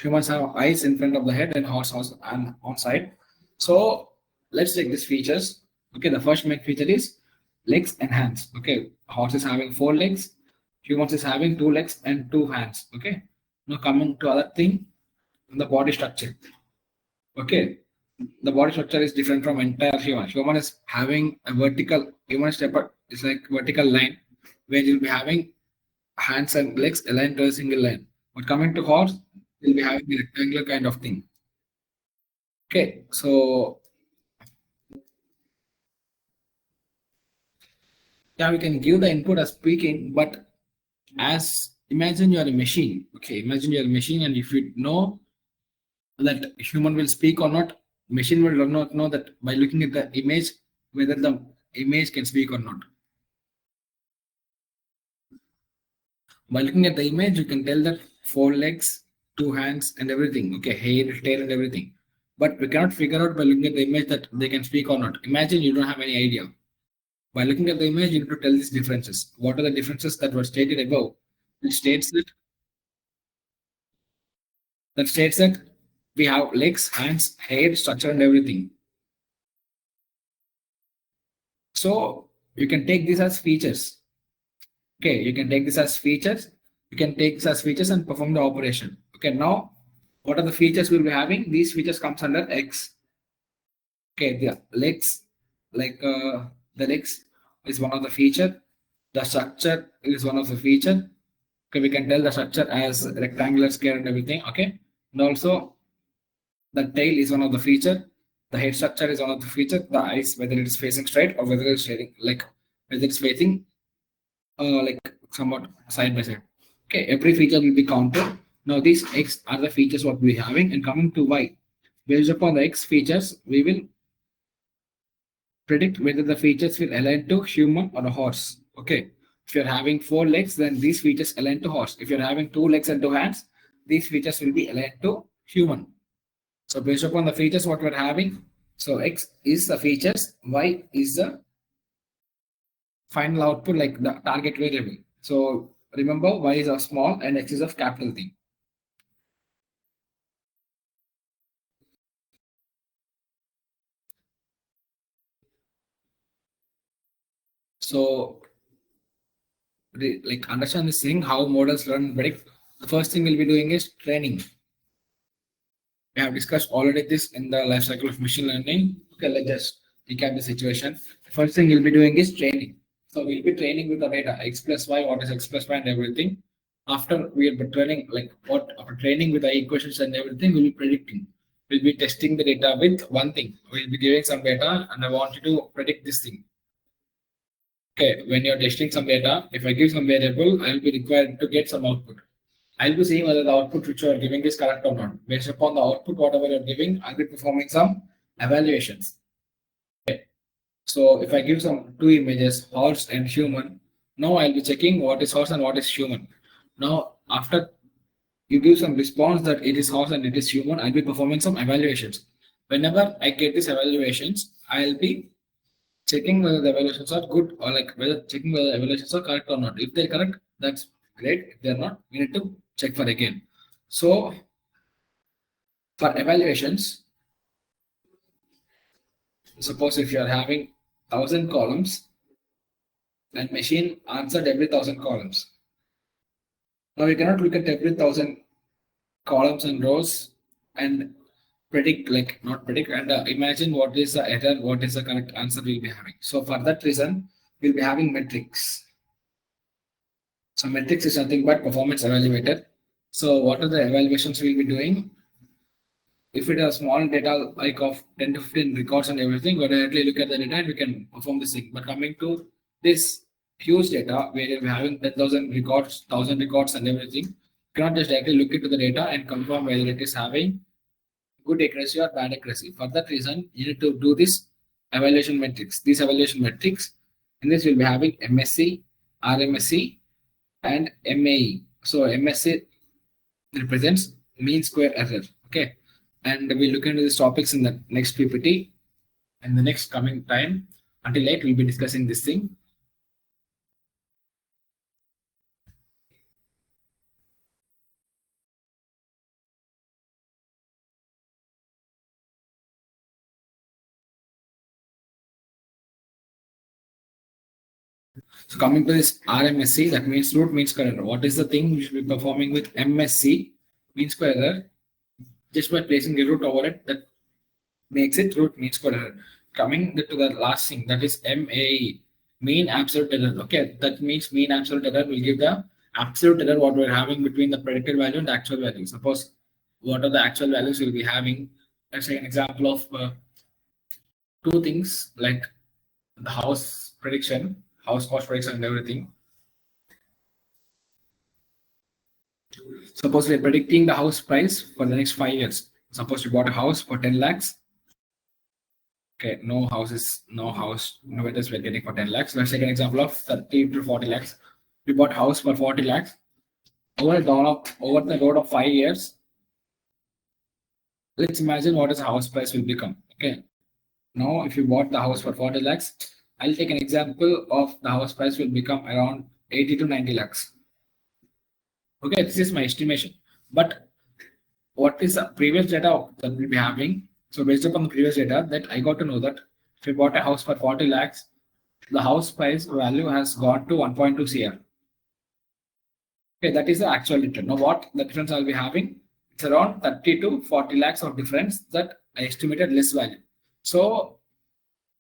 humans have eyes in front of the head and horse and on side. So let's take these features. Okay, the first main feature is legs and hands. Okay, horse is having 4 legs, humans is having 2 legs and 2 hands. Okay, now coming to other thing, the body structure. Okay, the body structure is different from entire human. Human is having a vertical, human step is like vertical line where you'll be having hands and legs aligned to a single line. But coming to horse, you'll be having a rectangular kind of thing. Okay, so yeah, we can give the input as speaking, but as imagine you're a machine. Okay, imagine you're a machine, and if you know that human will speak or not, machine will not know that by looking at the image whether the image can speak or not. By looking at the image, you can tell that 4 legs, 2 hands, and everything. Okay, hair, tail, and everything. But we cannot figure out by looking at the image that they can speak or not. Imagine you don't have any idea. By looking at the image, you need to tell these differences. What are the differences that were stated above? It states that we have legs, hands, hair, structure, and everything. So you can take this as features. Okay, you can take this as features. You can take this as features and perform the operation. Okay, now what are the features we'll be having? These features comes under X. Okay, the legs, the legs is one of the feature. The structure is one of the feature. Okay, we can tell the structure as rectangular, square, and everything. Okay, and also the tail is one of the feature. The head structure is one of the feature. The eyes, whether it is facing straight or whether it's facing whether it's facing like somewhat side by side. Okay, every feature will be counted. Now these X are the features what we're having, and coming to Y, based upon the X features, we will predict whether the features will align to human or a horse. Okay, if you're having 4 legs, then these features align to horse. If you're having 2 legs and 2 hands, these features will be aligned to human. So based upon the features what we're having, so X is the features, Y is the final output, like the target variable. So remember, Y is of small and X is of capital thing. So like understand this thing, how models learn and predict. The first thing we'll be doing is training. We have discussed already this in the life cycle of machine learning. Okay, let's just recap the situation. The first thing we'll be doing is training. So we'll be training with the data X plus Y, what is X plus Y and everything. After we'll be training, like what after training with the equations and everything, we'll be predicting. We'll be testing the data with one thing. We'll be giving some data and I want you to predict this thing. Okay, when you're testing some data, if I give some variable, I'll be required to get some output. I'll be seeing whether the output which you are giving is correct or not. Based upon the output, whatever you're giving, I'll be performing some evaluations. Okay. So if I give some two images, horse and human, now I'll be checking what is horse and what is human. Now, after you give some response that it is horse and it is human, I'll be performing some evaluations. Whenever I get these evaluations, I'll be checking whether the evaluations are good or like whether checking whether the evaluations are correct or not. If they're correct, that's great. If they're not, we need to check for again. So for evaluations, suppose if you are having 1,000 columns and machine answered every 1,000 columns. Now we cannot look at every 1,000 columns and rows and predict, like not predict, and imagine what is the error, what is the correct answer we'll be having. So for that reason, we'll be having metrics. So metrics is nothing but performance evaluator. So what are the evaluations we'll be doing? If it is small data like of 10 to 15 records and everything, we directly look at the data and we can perform this thing. But coming to this huge data where you'll be having 10,000 records, 1,000 records and everything, you cannot just directly look into the data and confirm whether it is having good accuracy or bad accuracy. For that reason, you need to do this evaluation metrics. These evaluation metrics, in this we'll be having MSE, RMSE, and MAE. So MSE represents mean square error. Okay, and we'll look into these topics in the next PPT and the next coming time. Until late, we'll be discussing this thing. So coming to this RMSE, that means root mean square error. What is the thing we should be performing with MSE, mean square error? Just by placing a root over it, that makes it root mean square error. Coming to the last thing, that is MAE, mean absolute error. Okay, that means mean absolute error will give the absolute error what we're having between the predicted value and the actual value. Suppose what are the actual values we'll be having. Let's say an example of two things like the house prediction, house cost prediction and everything. Suppose we're predicting the house price for the next 5 years. Suppose you bought a house for 10 lakhs. Okay, no house, innovators were getting for 10 lakhs. Let's take an example of 30 to 40 lakhs. We bought house for 40 lakhs. Over the road of 5 years, let's imagine what is the house price will become. Okay, now if you bought the house for 40 lakhs, I'll take an example of the house price will become around 80 to 90 lakhs. Okay, this is my estimation. But what is the previous data that we'll be having? So based upon the previous data, that I got to know that if you bought a house for 40 lakhs, the house price value has gone to 1.2 CR. Okay, that is the actual return. Now what the difference I'll be having? It's around 30 to 40 lakhs of difference that I estimated less value. So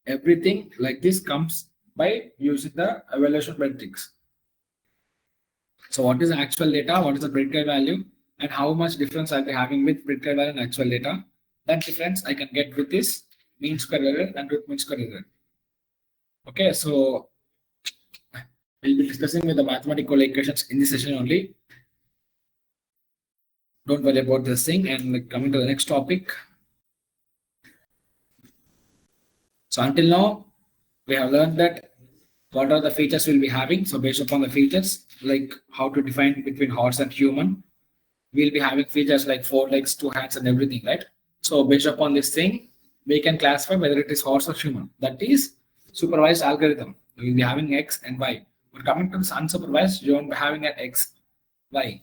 everything like this comes by using the evaluation metrics. So what is the actual data? What is the predicted value? And how much difference I'll be having with predicted value and actual data? That difference I can get with this mean square error and root mean square error. Okay, so we'll be discussing with the mathematical equations in this session only. Don't worry about this thing. And coming to the next topic. So until now, we have learned that what are the features we'll be having. So based upon the features, like how to define between horse and human, we'll be having features like 4 legs, 2 hands, and everything, right? So based upon this thing, we can classify whether it is horse or human. That is supervised algorithm. We'll be having X and Y. But coming to this unsupervised, you won't be having an X, Y.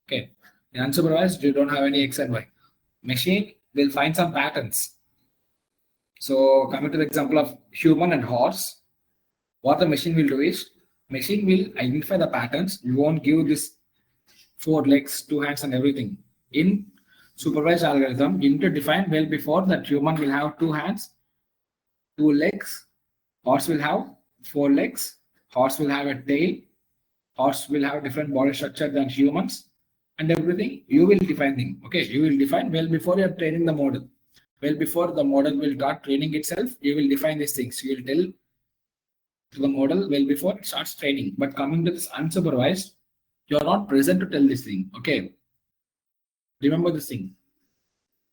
Okay. In unsupervised, you don't have any X and Y. Machine will find some patterns. So coming to the example of human and horse, what the machine will do is machine will identify the patterns. You won't give this 4 legs, 2 hands, and everything. In supervised algorithm, you need to define well before that human will have 2 hands, 2 legs, horse will have 4 legs, horse will have a tail, horse will have different body structure than humans, and everything you will define them. Okay, you will define well before you are training the model. Well before the model will start training itself, you will define these things. You will tell to the model well before it starts training. But coming to this unsupervised, you are not present to tell this thing. Okay, remember this thing.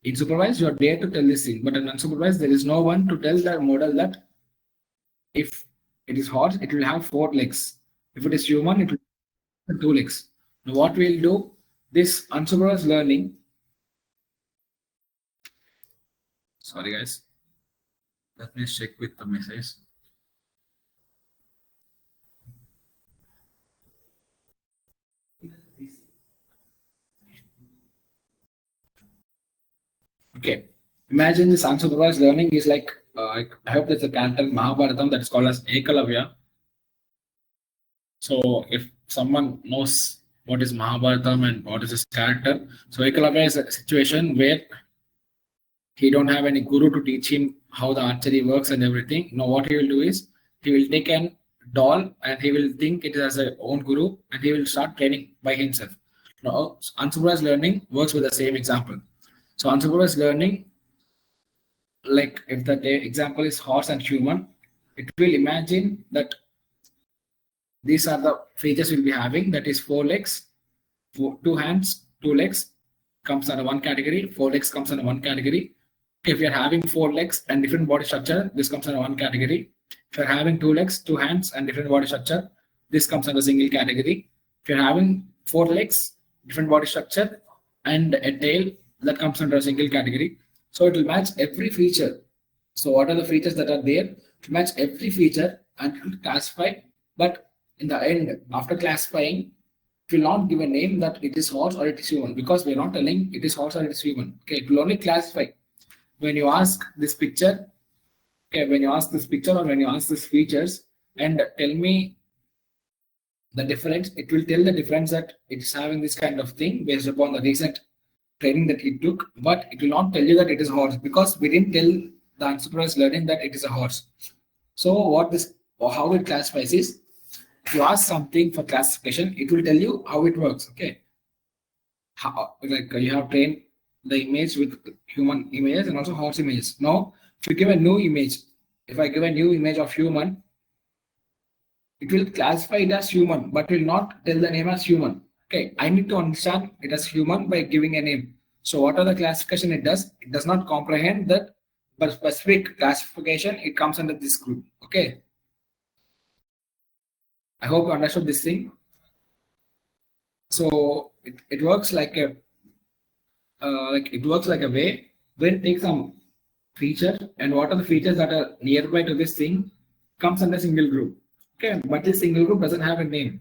In supervised, you are there to tell this thing, but in unsupervised, there is no one to tell the model that if it is horse, it will have 4 legs. If it is human, it will have 2 legs. Now, what we'll do, this unsupervised learning. Sorry, guys. Let me check with the message. Okay, imagine this unsupervised learning is like, I hope there's a character in Mahabharatam that is called as Ekalavya. So if someone knows what is Mahabharatam and what is his character, so Ekalavya is a situation where he don't have any guru to teach him how the archery works and everything. Now what he will do is he will take an doll and he will think it as a own guru and he will start training by himself. Now unsupervised learning works with the same example. So unsupervised learning, like if the example is horse and human, it will imagine that these are the features we'll be having. That is 4 legs, 2 hands, 2 legs comes under one category. 4 legs comes under one category. If you're having 4 legs and different body structure, this comes under one category. If you're having 2 legs, 2 hands, and different body structure, this comes under single category. If you're having 4 legs, different body structure, and a tail, that comes under a single category. So it will match every feature. So what are the features that are there? To match every feature and it will classify. But in the end, after classifying, it will not give a name that it is horse or it is human, because we are not telling it is horse or it is human. Okay, it will only classify. When you ask this picture, okay, when you ask this picture or when you ask these features and tell me the difference, it will tell the difference that it is having this kind of thing based upon the recent training that it took, but it will not tell you that it is a horse, because we didn't tell the unsupervised learning that it is a horse. So what this or how it classifies is, if you ask something for classification, it will tell you how it works. Okay, how, like you have trained the image with human images and also horse images. Now, if you give a new image, if I give a new image of human, it will classify it as human, but will not tell the name as human. Okay, I need to understand it as human by giving a name. So what are the classification it does? It does not comprehend that but specific classification, it comes under this group. Okay. I hope you understood this thing. So it works like a way where it takes some feature, and what are the features that are nearby to this thing comes under single group. Okay, but this single group doesn't have a name.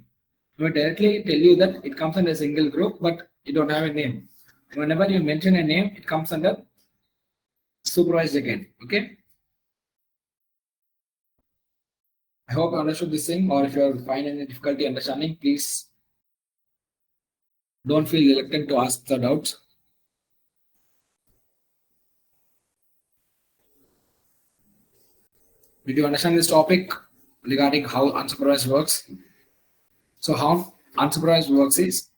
We directly tell you that it comes under a single group, but you don't have a name. Whenever you mention a name, it comes under supervised again. Okay. I hope you understood this thing, or if you find any difficulty understanding, please don't feel reluctant to ask the doubts. Did you understand this topic regarding how unsupervised works? So how unsupervised works is,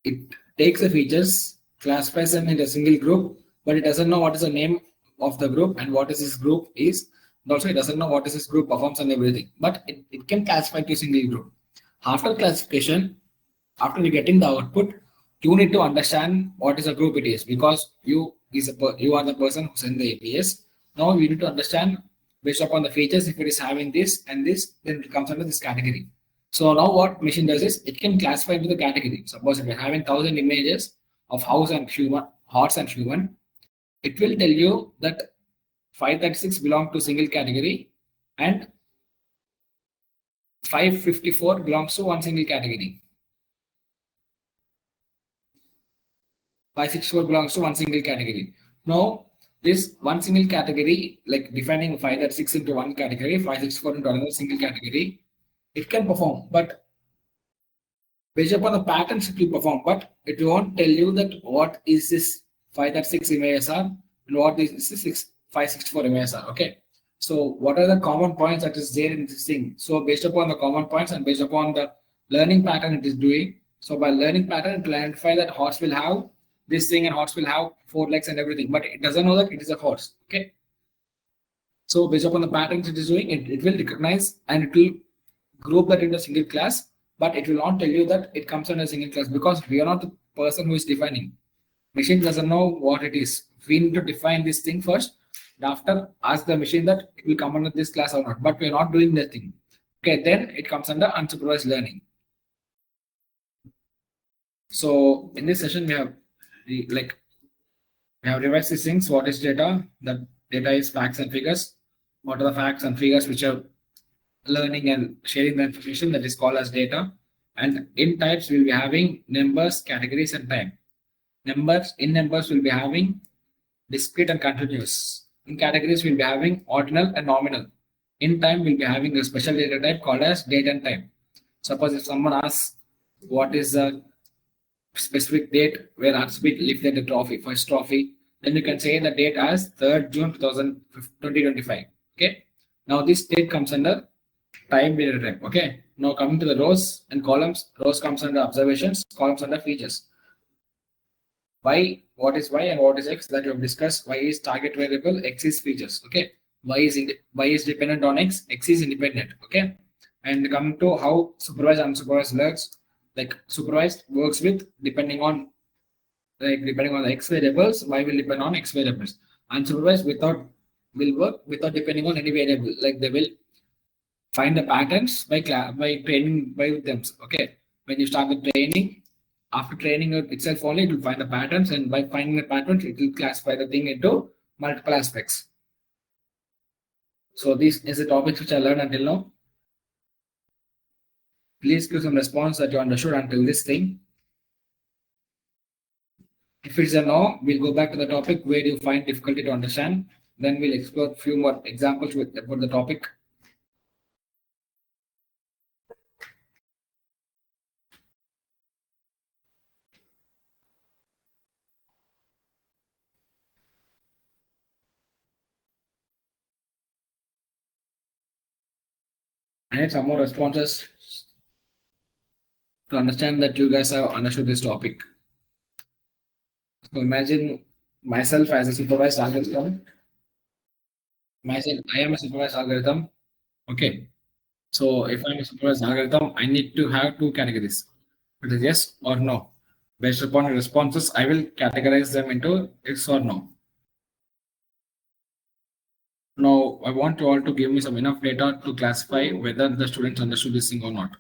it takes the features, classifies them into a single group, but it doesn't know what is the name of the group and what is this group is. And also it doesn't know what is this group performs and everything, but it can classify to a single group. After classification, after you getting the output, you need to understand what is a group it is, because you are the person who sent the APS. Now you need to understand based upon the features, if it is having this and this, then it comes under this category. So now what machine does is it can classify into the category. Suppose if you're having 1,000 images of house and human, horse and human, it will tell you that 536 belong to single category and 554 belongs to one single category. 564 belongs to one single category. Now, this one single category, like defining 536 into one category, 564 into another single category, it can perform, but based upon the patterns it will perform, but it won't tell you that what is this 536 images are and what is this 564 images are. Okay. So what are the common points that is there in this thing? So based upon the common points and based upon the learning pattern it is doing. So by learning pattern, it will identify that horse will have this thing and horse will have 4 legs and everything, but it doesn't know that it is a horse. Okay. So based upon the patterns it is doing, it will recognize and it will group that into a single class, but it will not tell you that it comes under a single class because we are not the person who is defining. Machine doesn't know what it is. We need to define this thing first. And after, ask the machine that it will come under this class or not. But we are not doing that thing. Okay, then it comes under unsupervised learning. So in this session, we have revised these things. What is data? The data is facts and figures. What are the facts and figures which are learning and sharing the information, that is called as data. And in types, we'll be having numbers, categories, and time. In numbers, we'll be having discrete and continuous. In categories, we'll be having ordinal and nominal. In time, we'll be having a special data type called as date and time. Suppose if someone asks what is the specific date where RCB lifted the trophy, first trophy, then you can say the date as 3rd June 2025. Okay. Now this date comes under time data type. Okay. Now coming to the rows and columns, rows comes under observations, columns under features. Y, what is Y and what is X that we have discussed. Y is target variable, X is features. Okay. Y is dependent on X is independent. Okay. And coming to how supervised and unsupervised works, like supervised works with depending on the X variables, Y will depend on X variables. Unsupervised will work without depending on any variable. Like they will find the patterns by training by them. Okay. When you start the training, after training itself only, it will find the patterns, and by finding the patterns, it will classify the thing into multiple aspects. So this is the topics which I learned until now. Please give some response that you understood until this thing. If it's a no, we'll go back to the topic where you find difficulty to understand. Then we'll explore a few more examples about the topic. I need some more responses to understand that you guys have understood this topic. So imagine myself as a supervised algorithm. Imagine I am a supervised algorithm. Okay. So if I'm a supervised algorithm, I need to have 2 categories. It is yes or no. Based upon the responses, I will categorize them into yes or no. Now, I want you all to give me some enough data to classify whether the students understood this thing or not.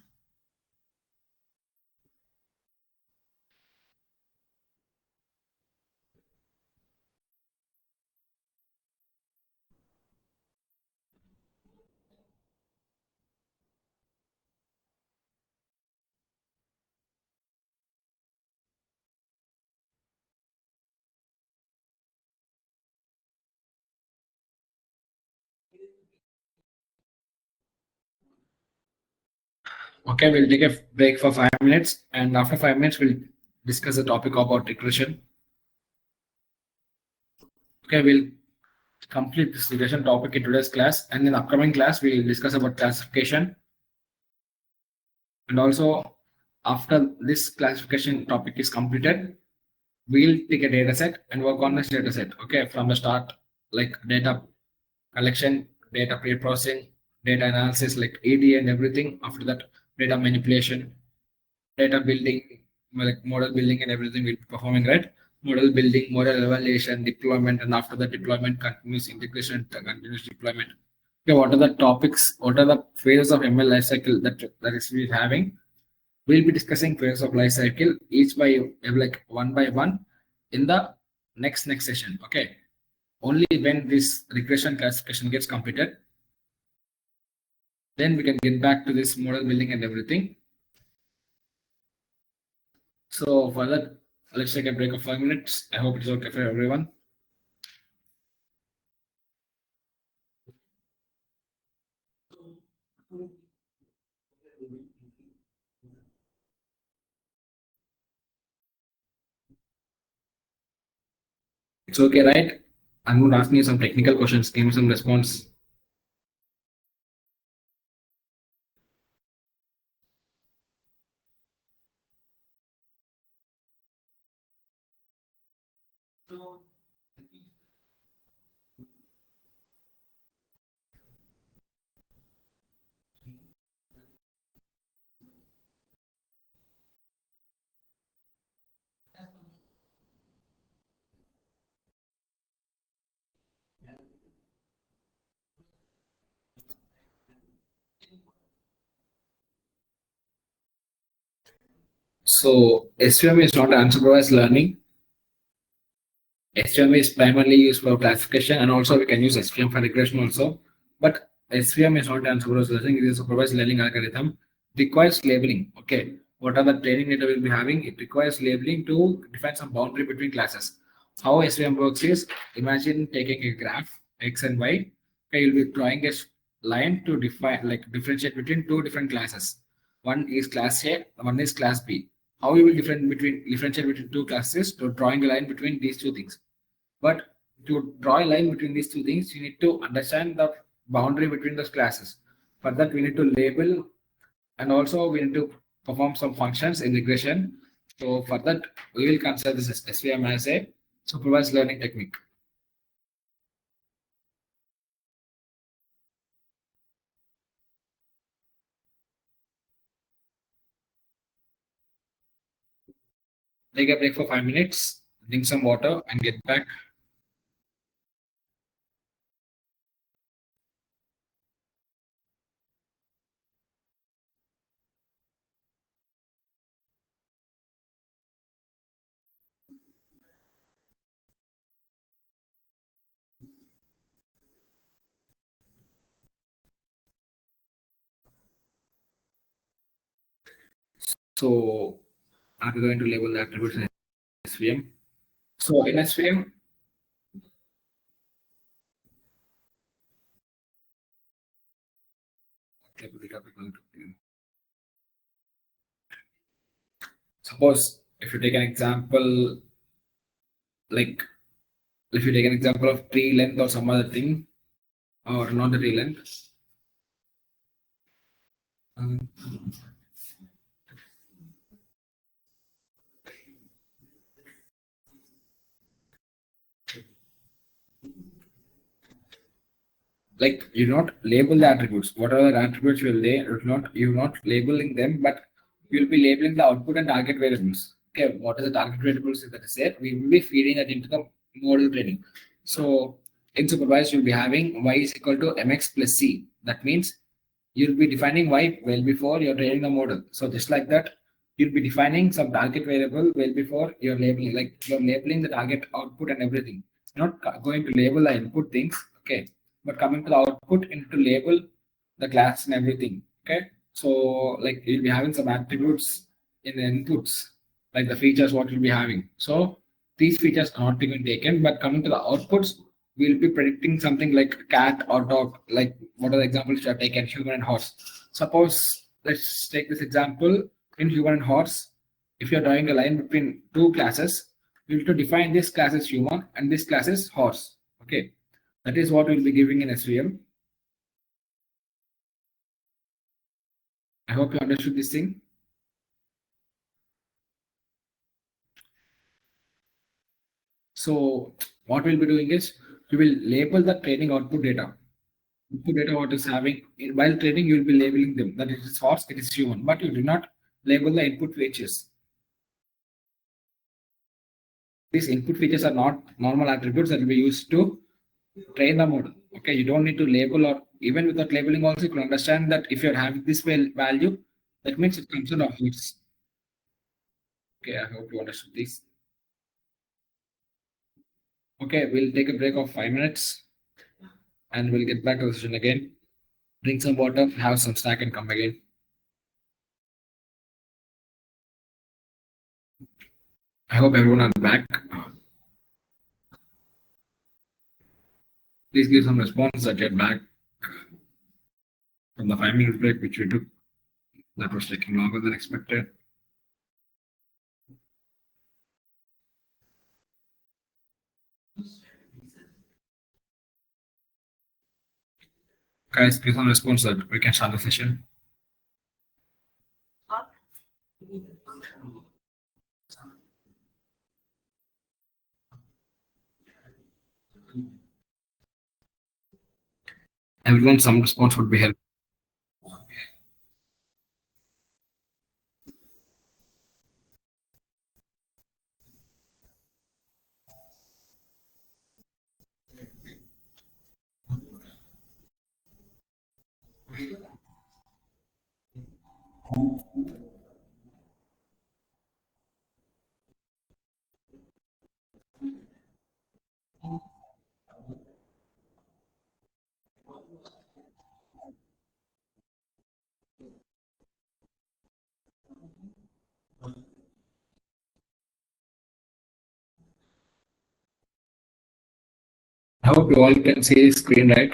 Okay, we'll take a break for 5 minutes, and after 5 minutes, we'll discuss the topic about regression. Okay, we'll complete this regression topic in today's class, and in the upcoming class, we'll discuss about classification. And also, after this classification topic is completed, we'll take a data set and work on this data set. Okay, from the start, like data collection, data pre-processing, data analysis, like ED and everything. After that, data manipulation, data building, like model building and everything we'll be performing, right? Model building, model evaluation, deployment, and after the deployment, continuous integration, continuous deployment. Okay, what are the topics? What are the phases of ML life cycle that is we having? We'll be discussing phases of life cycle each by like one by one in the next session. Okay. Only when this regression classification gets completed, then we can get back to this model building and everything. So for that, let's take a break of 5 minutes. I hope it's okay for everyone. It's okay, right? I'm going to ask you some technical questions. Give me some response. So SVM is not unsupervised learning. SVM is primarily used for classification, and also we can use SVM for regression also. But SVM is not unsupervised learning; it is a supervised learning algorithm. Requires labeling. Okay, what are the training data we'll be having? It requires labeling to define some boundary between classes. How SVM works is, imagine taking a graph X and Y. Okay, you'll be drawing a line to define, like differentiate between two different classes. One is class A, one is class B. How you will differentiate between two classes? To drawing a line between these two things. But to draw a line between these two things, you need to understand the boundary between those classes. For that, we need to label, and also we need to perform some functions in regression. So for that, we will consider this as SVM as a supervised learning technique. Take a break for 5 minutes, drink some water, and get back. So are we going to label the attributes in SVM? So in SVM, suppose if you take an example, like if you take an example of tree length or some other thing, or not the tree length. Like you not label the attributes. Whatever attributes will they not you're not labeling them, but you'll be labeling the output and target variables. Okay, what is the target variables that is there? We will be feeding that into the model training. So in supervised, you'll be having y is equal to mx plus c. That means you'll be defining y well before you're training the model. So just like that, you'll be defining some target variable well before you're labeling, like you're labeling the target output and everything. Not going to label the input things, okay, but coming to the output and to label the class and everything. Okay, so like you'll be having some attributes in the inputs, like the features what you'll be having. So these features are not being taken, but coming to the outputs, we'll be predicting something like cat or dog. Like what are the examples you have taken? Human and horse. Suppose let's take this example in human and horse. If you're drawing a line between two classes, you have to define this class as human and this class is horse. Okay, that is what we'll be giving in SVM. I hope you understood this thing. So what we'll be doing is we will label the training output data. Input data what is having while training, you will be labeling them that it is horse, it is human, but you do not label the input features. These input features are not normal attributes that will be used to train the model. Okay, you don't need to label or even without labeling also, you can understand that if you're having this value, that means it comes in of hits. Okay, I hope you understood this. Okay, we'll take a break of 5 minutes and we'll get back to the session again. Drink some water, have some snack, and come again. I hope everyone is back. Please give some response that you're back from the 5 minute break which we took. That was taking longer than expected. Guys, give some response that we can start the session. Everyone, some response would be helpful. I hope you all can see the screen, right?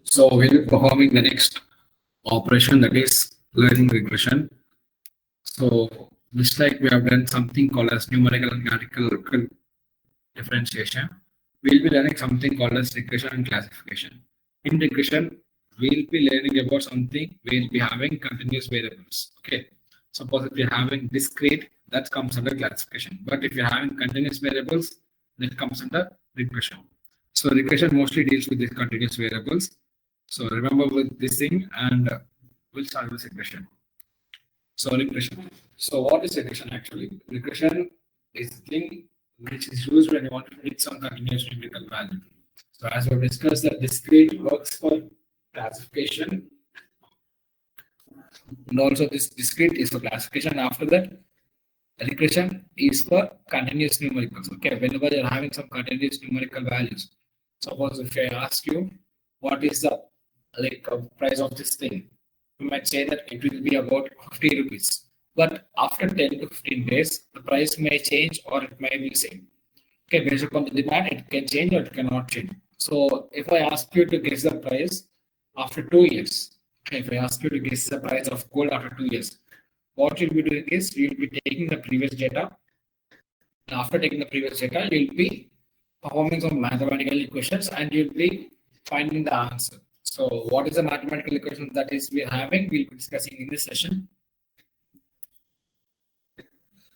So we'll be performing the next operation, that is learning regression. So just like we have done something called as numerical and mathematical differentiation, we'll be learning something called as regression and classification. In regression, we'll be learning about something we'll be having continuous variables. Okay. Suppose if you're having discrete, that comes under classification. But if you're having continuous variables, that comes under regression. So regression mostly deals with these continuous variables. So remember with this thing, and we'll start with regression. So regression. So what is regression actually? Regression is the thing which is used when you want to predict some continuous numerical value. So as we discussed, that discrete works for classification, and also this discrete is for classification. After that, regression is for continuous numericals. Okay, whenever you're having some continuous numerical values, suppose if I ask you what is the price of this thing, you might say that it will be about 50 rupees. But after 10 to 15 days, the price may change or it may be same. Okay, based upon the demand, it can change or it cannot change. So if I ask you to guess the price after 2 years, okay, if I ask you to guess the price of gold after 2 years, what you'll be doing is you'll be taking the previous data. After taking the previous data, you'll be performing some mathematical equations and you'll be finding the answer. So what is the mathematical equation that is we're having? We'll be discussing in this session.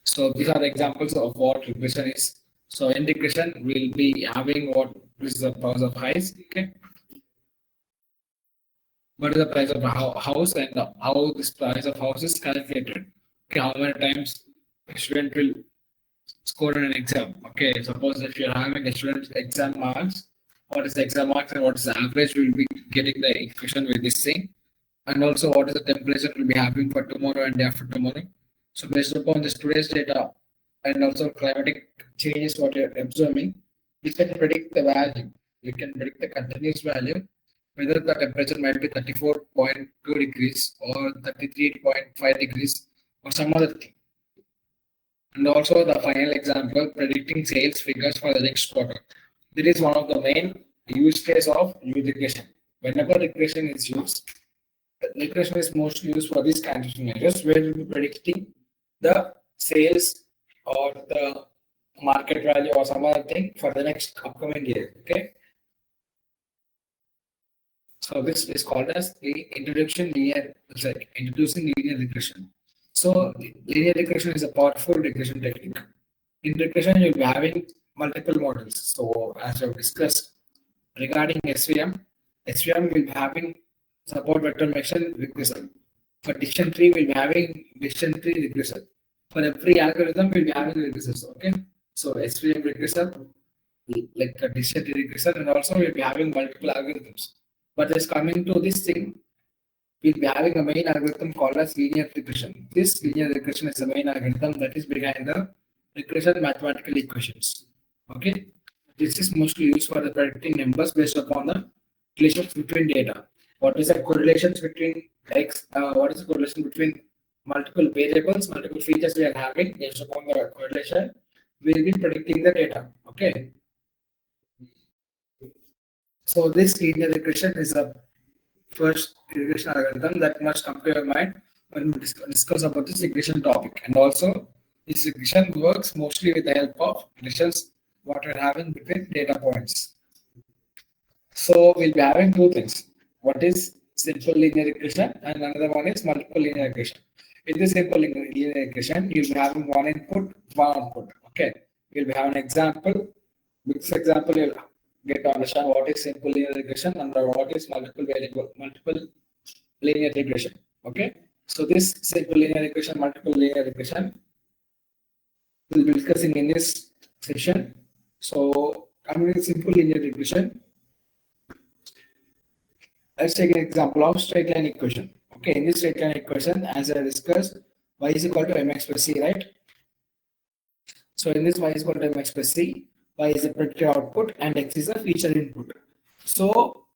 So these are examples of what regression is. So in regression, we'll be having what is the price of highs. Okay. What is the price of a house and how this price of house is calculated? Okay, how many times a student will score in an exam? Okay, suppose if you're having a student's exam marks, what is the exam marks and what is the average? We'll be getting the equation with this thing, and also what is the temperature we'll be having for tomorrow and day after tomorrow. So based upon this today's data and also climatic changes what you're observing, we can predict the value. We can predict the continuous value, whether the temperature might be 34.2 degrees or 33.5 degrees or some other thing. And also the final example, predicting sales figures for the next quarter. This is one of the main use case of regression. Whenever regression is used, regression is mostly used for these kinds of scenarios where we'll be predicting the sales or the market value or some other thing for the next upcoming year. Okay. So this is called as the introducing linear regression. So linear regression is a powerful regression technique. In regression, you'll be having multiple models. So as I've discussed regarding SVM, SVM will be having support vector machine regression. For decision tree, we'll be having decision tree regressor. For every algorithm, we'll be having regressors. Okay. So SVM regressor, like a decision tree regressor, and also we'll be having multiple algorithms. But just coming to this thing, we'll be having a main algorithm called as linear regression. This linear regression is the main algorithm that is behind the regression mathematical equations. Okay. This is mostly used for the predicting numbers based upon the relations between data. What is the correlations between X? What is the correlation between multiple variables, multiple features we are having based upon the correlation? We will be predicting the data. Okay. So this linear regression is the first regression algorithm that must come to your mind when we discuss about this regression topic. And also, this regression works mostly with the help of relations what we're having between data points. So we'll be having two things. What is simple linear regression and another one is multiple linear regression. In this simple linear regression, you'll be having one input, one output. Okay. We'll be having an example. With this example, you'll get to understand what is simple linear regression and what is multiple linear regression. Okay. So this simple linear regression, multiple linear regression, we'll be discussing in this session. So coming to simple linear regression, let's take an example of straight line equation. Okay, in this straight line equation, as I discussed, y is equal to mx plus c, right? So in this y is equal to mx plus c, y is the predicted output and x is a feature input. So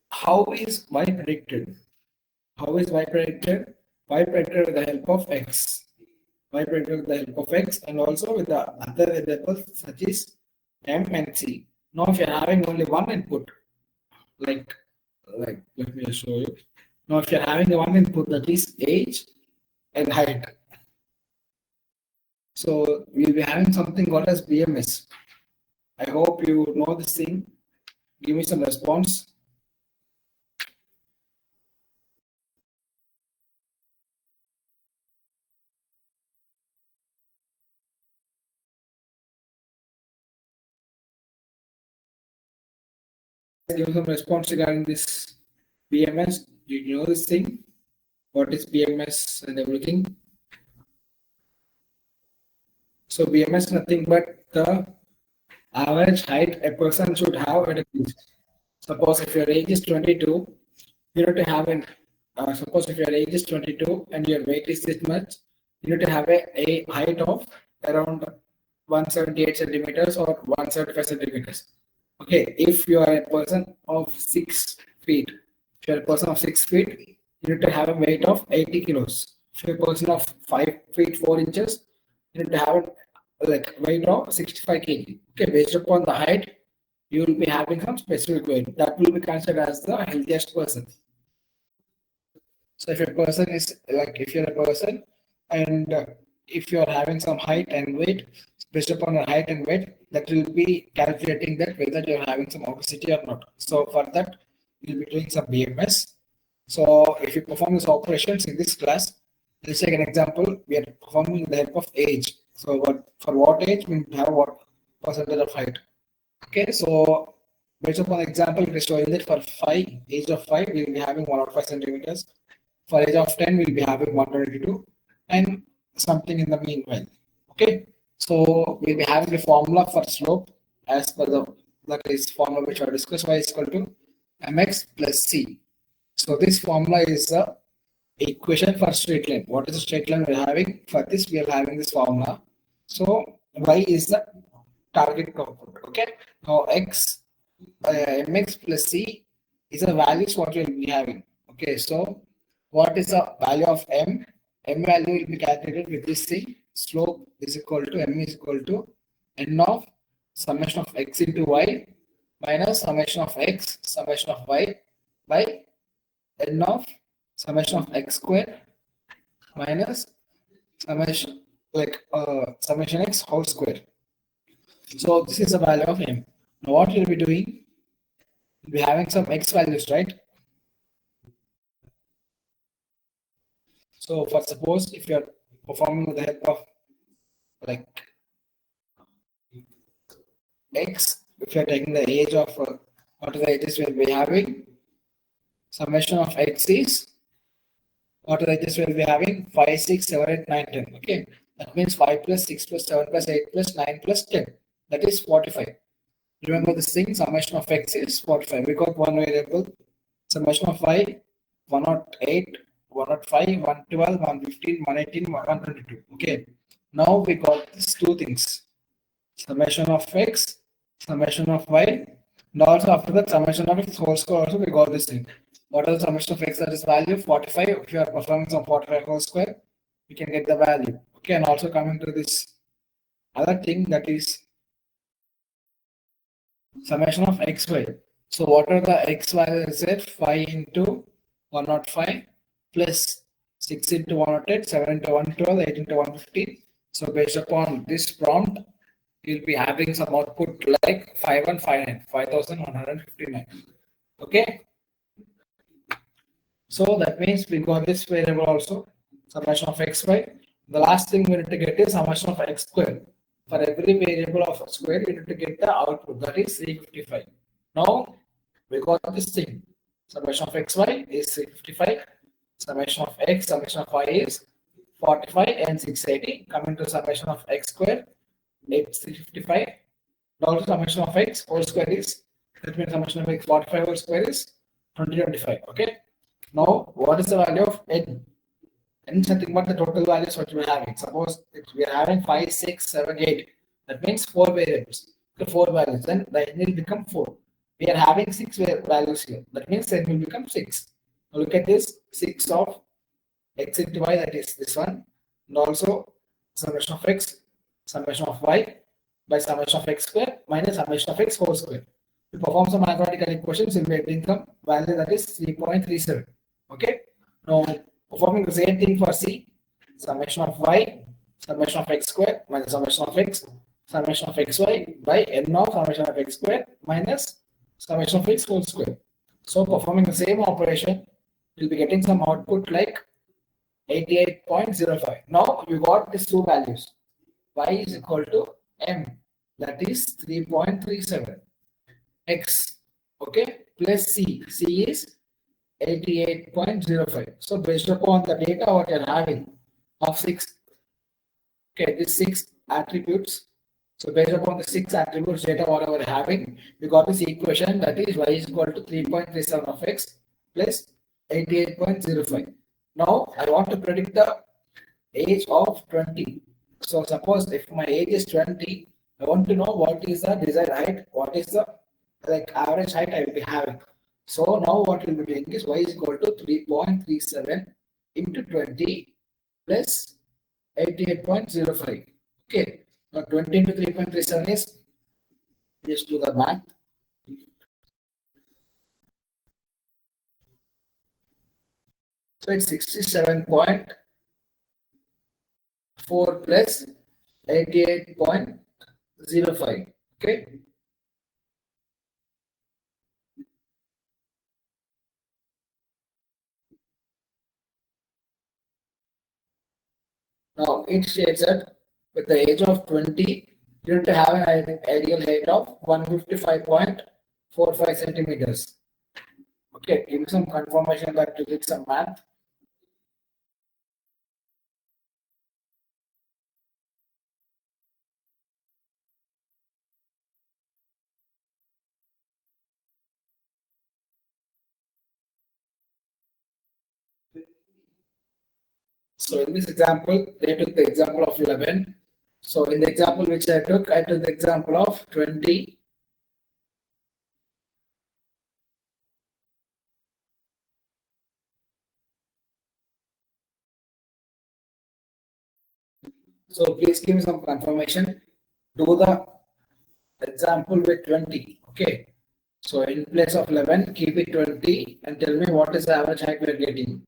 how is y predicted? How is y predicted? Y predicted with the help of x. Y predicted with the help of x and also with the other variables such as m and c. Now if you're having only one input, like let me show you. Now if you're having the one input that is age and height, so we'll be having something called as BMS. I hope you know this thing. Give me some response. Give me some response regarding this BMS. Do you know this thing? What is BMS and everything? So BMS is nothing but the average height a person should have at a age. Suppose if your age is 22, you need to have an suppose if your age is 22 and your weight is this much, you need to have a height of around 178 centimeters or 175 centimeters. Okay, if you are a person of 6 feet, if you're a person of 6 feet, you need to have a weight of 80 kilos. If you're a person of 5 feet 4 inches, you need to have like weight of 65 kg. Okay, based upon the height, you will be having some specific weight that will be considered as the healthiest person. So if a person is like if you're a person and if you're having some height and weight, based upon your height and weight, that will be calculating that whether you're having some obesity or not. So for that, you'll be doing some BMS. So if you perform these operations in this class, let's take an example. We are performing with the help of age. So for what age we have what percentage of height. Okay, so based upon example, it is showing that for age of 5, we will be having 105 centimeters. For age of 10, we'll be having 122 and something in the meanwhile. Okay, so we'll be having the formula for slope as per that is formula which I discussed, y is equal to mx plus c. So this formula is the equation for straight line. What is the straight line we're having? For this, we are having this formula. So y is the target component. Okay, now mx plus c is the values what we'll be having. Okay, so what is the value of m? M value will be calculated with this thing. Slope is equal to m is equal to n of summation of x into y minus summation of x summation of y by n of summation of x square minus summation summation x whole square. So this is the value of m. Now what you'll be doing, you'll be having some x values, right? So for suppose if you're performing with the help of like x, if you're taking the age of what are the ages we'll be having, summation of x is What are the edges we'll be having? 5, 6, 7, 8, 9, 10. Okay. That means 5 plus 6 plus 7 plus 8 plus 9 plus 10. That is 45. Remember this thing, summation of x is 45. We got one variable. Summation of y, 108, 105, 112, 115, 118, 122. Okay. Now we got these two things. Summation of x, summation of y, and also after that summation of x whole square also we got this thing. What are the summation of x? That is value 45. If you are performing some 45 whole square, you can get the value. Okay, and also coming to this other thing, that is summation of xy. So what are the x values? Said 5 into 105 plus 6 into 108, 7 into 112, 8 into 115. So based upon this prompt, you'll be having some output like 5159, 5159. Okay. So that means we got this variable also, summation of xy. The last thing we need to get is summation of x square. For every variable of square, we need to get the output, that is 355. Now we got this thing. Summation of xy is 355. Summation of x, summation of y is 45 and 680. Coming to summation of x square, it's 355. Also summation of x whole square is, that means summation of x 45 whole square is 2025. Okay. Now what is the value of n? N is nothing but the total values what we are having. Suppose we are having 5, 6, 7, 8. That means 4 variables. The 4 values. Then the n will become 4. We are having 6 values here. That means n will become 6. Now look at this, 6 of x into y, that is this one. And also summation of x, summation of y by summation of x square minus summation of x whole square. To perform some mathematical equations, we will be getting some value that is 3.37. Okay. Now performing the same thing for C, summation of y, summation of x square minus summation of x, summation of xy by n of summation of x square minus summation of x whole square. So performing the same operation, you'll be getting some output like 88.05. Now you got these two values. Y is equal to m, that is 3.37. X, okay, plus C is 88.05. So based upon the data what you're having of 6, okay, these 6 attributes. So based upon the 6 attributes data whatever we're having, we got this equation, that is y is equal to 3.37 of x plus 88.05. Now I want to predict the age of 20. So suppose if my age is 20, I want to know what is the desired height, what is the like average height I will be having. So now what we'll be doing is y is equal to 3.37 into 20 plus 88.05. Okay. Now 20 into 3.37 is, just do the math. So it's 67.4 plus 88.05. Okay. Now it states that with the age of 20, you need to have an ideal height of 155.45 centimeters. Okay, give me some confirmation that you did some math. So in this example, they took the example of 11. So in the example which I took the example of 20. So please give me some confirmation. Do the example with 20. Okay. So in place of 11, keep it 20 and tell me what is the average height we are getting.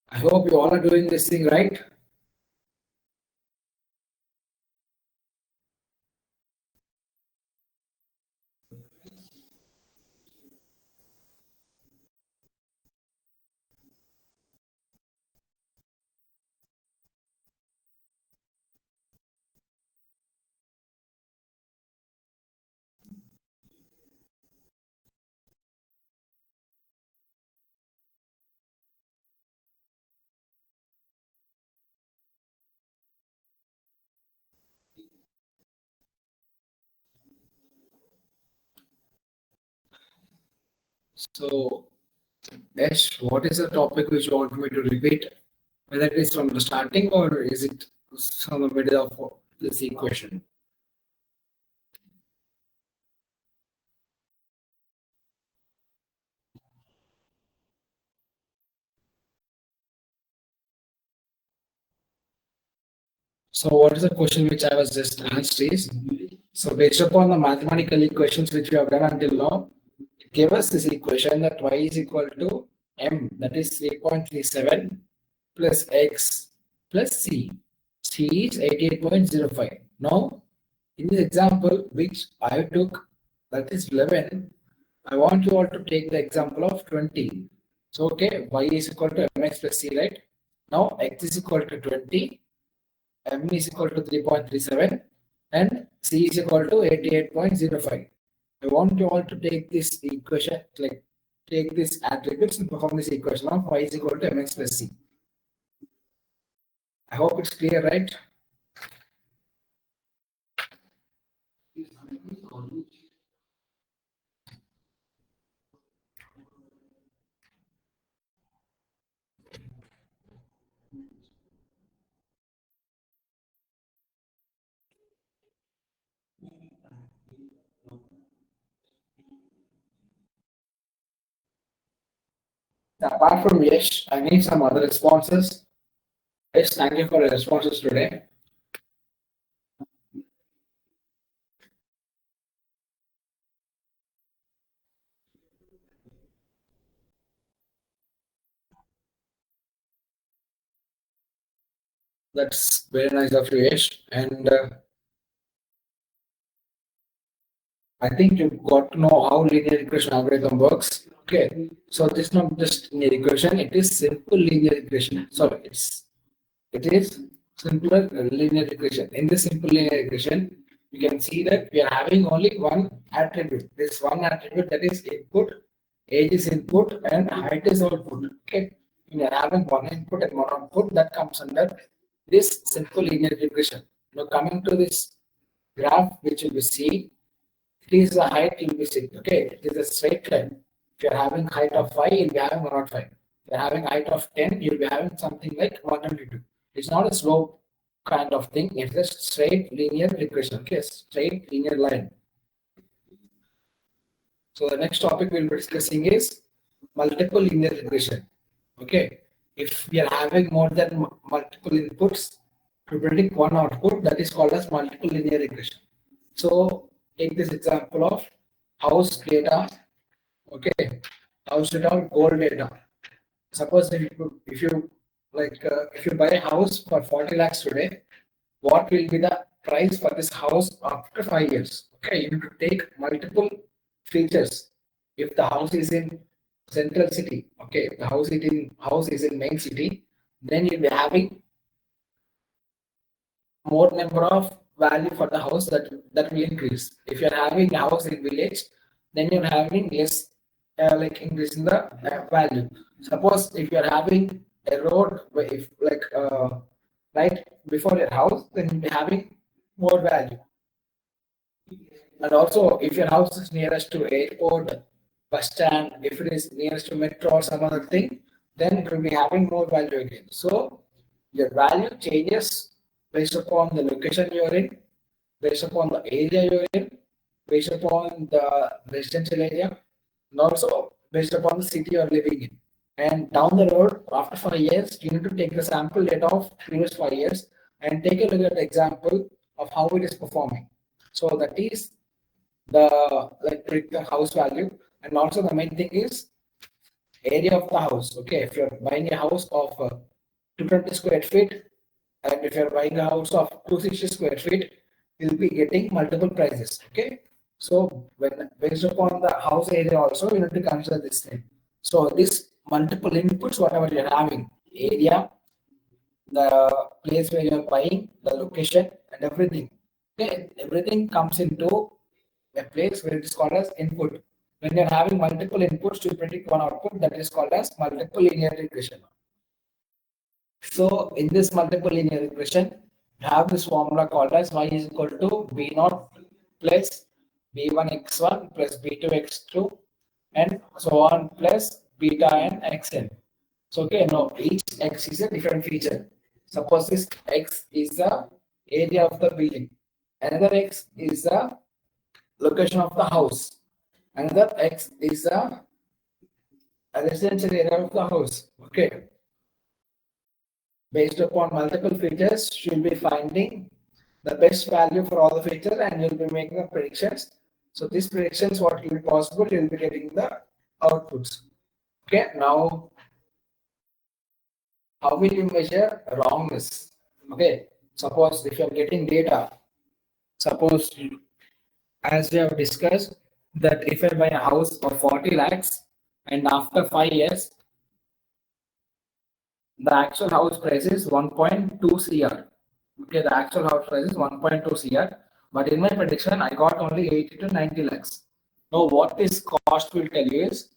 I hope you all are doing this thing right. So, Ash, what is the topic which you want me to repeat? Whether it is from the starting or is it from the middle of this equation? So what is the question which I was just asked is, so based upon the mathematical equations which we have done until now, it gave us this equation that y is equal to m, that is 3.37 plus x plus c. C is 88.05. Now, in this example which I took, that is 11, I want you all to take the example of 20. So, okay, y is equal to mx plus c, right? Now, x is equal to 20, m is equal to 3.37, and c is equal to 88.05. I want you all to take this equation, like take this attributes and perform this equation of y is equal to mx plus c. I hope it's clear, right? Apart from yes, I need some other responses. Yes, thank you for the responses today. That's very nice of you, Yesh. And I think you got to know how linear regression algorithm works. Okay, so this is not just linear regression; it is simple linear regression. Sorry, it is simpler linear regression. In this simple linear regression, you can see that we are having only one attribute. This one attribute, that is input, age is input, and height is output. Okay, we are having one input and one output that comes under this simple linear regression. Now coming to this graph, which you will see, it is the height you will be seeing. Okay, it is a straight line. If you are having height of 5, you'll be having 105. If you are having height of 10, you'll be having something like 122. It's not a slope kind of thing. It's a straight linear regression. Okay, straight linear line. So the next topic we'll be discussing is multiple linear regression. Okay, if we are having more than multiple inputs to predict one output, that is called as multiple linear regression. So take this example of house data. Okay, house data, gold data. Suppose if you if you buy a house for 40 lakhs today, what will be the price for this house after 5 years? Okay, you need to take multiple features. If the house is in central city, okay, if the house is in main city, then you'll be having more number of value for the house that will increase. If you're having a house in village, then you're having less like increase in the value. Suppose if you're having a road if right before your house, then you'll be having more value. And also, if your house is nearest to airport, bus stand, if it is nearest to metro or some other thing, then it will be having more value again. So your value changes based upon the location you're in, based upon the area you're in, based upon the residential area, and also based upon the city you're living in. And down the road, after 5 years, you need to take the sample data of previous 5 years and take a look at the example of how it is performing. So that is the predict the house value, and also the main thing is area of the house. Okay, if you're buying a house of 220 square feet, and if you're buying a house of 260 square feet, you'll be getting multiple prices. Okay, so when based upon the house area also, you need to consider this thing. So this multiple inputs, whatever you're having, area, the place where you're buying, the location, and everything. Okay, everything comes into a place where it is called as input. When you're having multiple inputs to predict one output, that is called as multiple linear regression. So in this multiple linear regression, you have this formula called as y is equal to b naught plus b1 x1 plus b2 x2 and so on plus beta and xn. So okay, now each x is a different feature. Suppose this x is the area of the building. Another x is the location of the house. Another x is the residential area of the house. Okay. Based upon multiple features, you'll be finding the best value for all the features and you'll be making the predictions. So these predictions, what will be possible, you'll be getting the outputs. Okay, now how will you measure wrongness? Okay, suppose if you're getting data, suppose as we have discussed that if I buy a house for 40 lakhs and after 5 years, the actual house price is 1.2 CR. Okay, the actual house price is 1.2 CR, but in my prediction, I got only 80 to 90 lakhs. Now, what this cost will tell you is,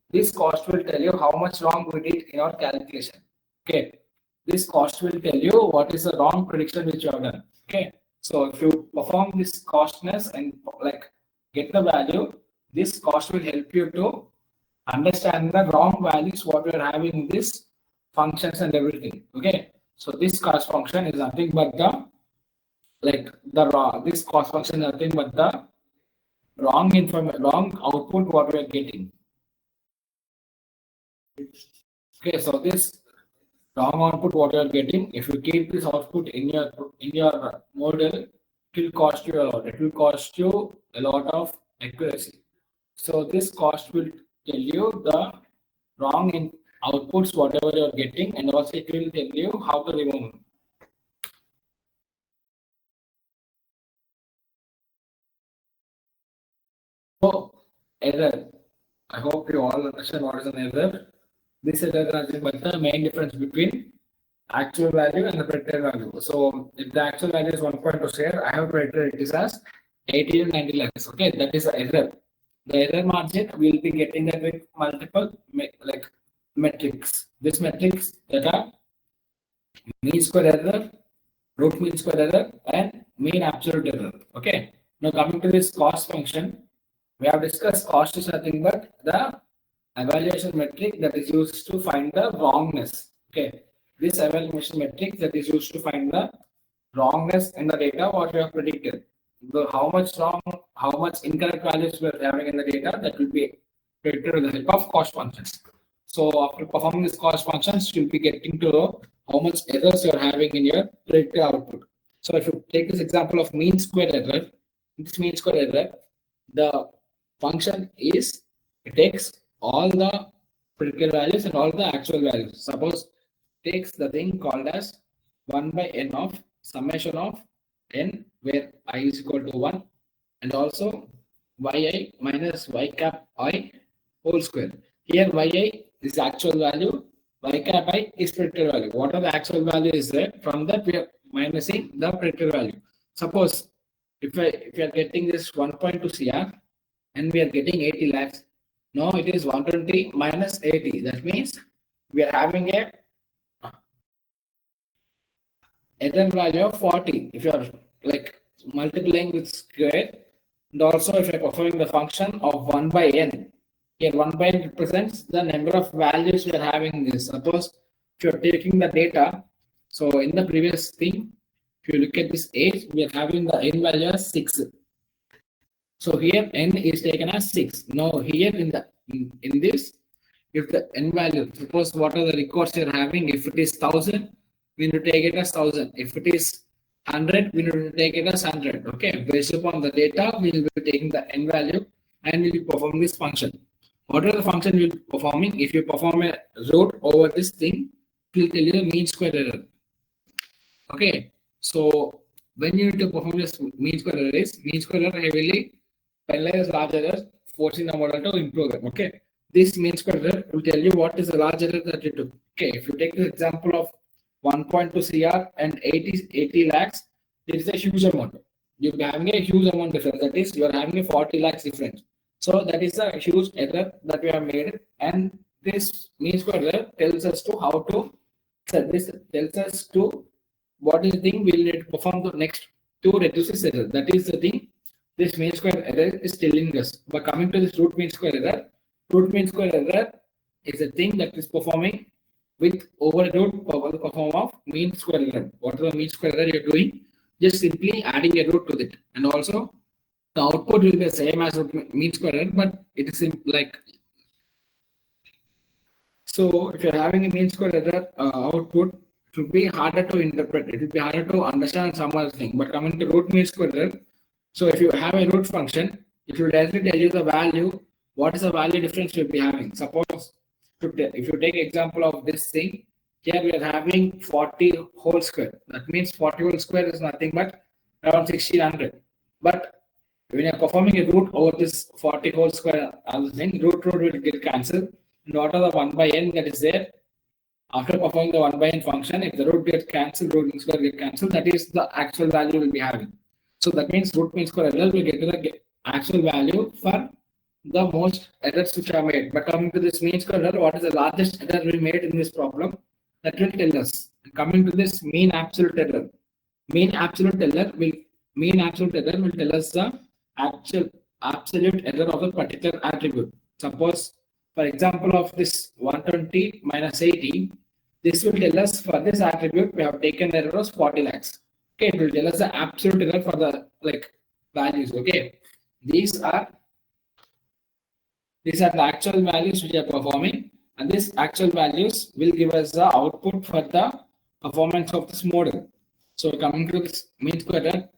this cost will tell you how much wrong we did in our calculation. Okay, this cost will tell you what is the wrong prediction which you have done. Okay, so if you perform this costness and like get the value, this cost will help you to understand the wrong values what we are having in this functions and everything. Okay, so this cost function is nothing but the this cost function is nothing but the wrong output what we are getting. Okay, so this wrong output what you are getting, if you keep this output in your model, it will cost you a lot. It will cost you a lot of accuracy. So this cost will tell you the wrong in outputs whatever you are getting, and also it will tell you how to remove them. So error. I hope you all understand what is an error. This error is nothing but the main difference between actual value and the predicted value. So if the actual value is 1.2 share, I have predicted it is as 80 to 90 lakhs. Okay, that is the error. The error margin will be getting that with multiple metrics. This metrics that are mean square error, root mean square error, and mean absolute error. Okay. Now coming to this cost function, we have discussed cost is nothing but the evaluation metric that is used to find the wrongness. Okay. This evaluation metric that is used to find the wrongness in the data what we have predicted. How much wrong, how much incorrect values we are having in the data, that will be predicted with the help of cost functions. So after performing this cost functions, you'll be getting to know how much errors you're having in your predicted output. So if you take this example of mean square error, this mean square error, the function is, it takes all the predicted values and all the actual values. Suppose takes the thing called as 1 by n of summation of n, where I is equal to 1, and also yi minus y cap I whole square. Here yi is actual value, y cap I is predicted value. What are the actual value is there? From that we are minusing the predicted value. Suppose if we are getting this 1.2 CR and we are getting 80 lakhs, now it is 120 minus 80. That means we are having a error value of 40 if you are like multiplying with square, and also if you are performing the function of 1 by n. Here 1 by n represents the number of values we are having in this. Suppose if you are taking the data, so in the previous thing, if you look at this age, we are having the n value as 6. So here n is taken as 6. Now here in this, if the n value, suppose what are the records you are having, if it is 1000, we need to take it as 1000. If it is 100, we need to take it as 100. Okay, based upon the data, we will be taking the n value and we will perform this function. What are the function we will be performing? If you perform a root over this thing, it will tell you the mean square error. Okay, so when you need to perform this mean square error is, mean square error heavily penalize large errors, forcing the model to improve them. Okay, this mean square error will tell you what is the large error that you took. Okay, if you take the example of 1.2 CR and 80 lakhs, it is a huge amount. You're having a huge amount difference. That is, you are having a 40 lakhs difference. So that is a huge error that we have made, and this mean square error tells us to how to. So this tells us to what is the thing we will need to perform the next to reduce this error. That is the thing. This mean square error is telling us. But coming to this root mean square error, Root mean square error is a thing that is performing with overload power perform of mean square error. Whatever mean square error you're doing, just simply adding a root to it. And also the output will be the same as mean square error, but it is like so. If you're having a mean square error output, it will be harder to interpret. It will be harder to understand some other thing. But coming to root mean square error, so if you have a root function, it will directly tell you the value. What is the value difference you'll be having? Suppose if you take example of this thing, here we are having 40 whole square. That means 40 whole square is nothing but around 1600. But when you're performing a root over this 40 whole square other thing, root will get cancelled. And what are the 1 by n that is there? After performing the 1 by n function, if the root gets cancelled, root square get cancelled, that is the actual value we'll be having. So that means root mean square error will get to the actual value for the most errors which are made. But coming to this mean square error, what is the largest error we made in this problem? That will tell us. Coming to this mean absolute error, mean absolute error will tell us the actual absolute error of a particular attribute. Suppose, for example, of this 120 minus 80, this will tell us for this attribute we have taken the error of 40 lakhs. Okay, it will tell us the absolute error for the values. Okay, these are the actual values which are performing, and these actual values will give us the output for the performance of this model. So coming to this mean square error,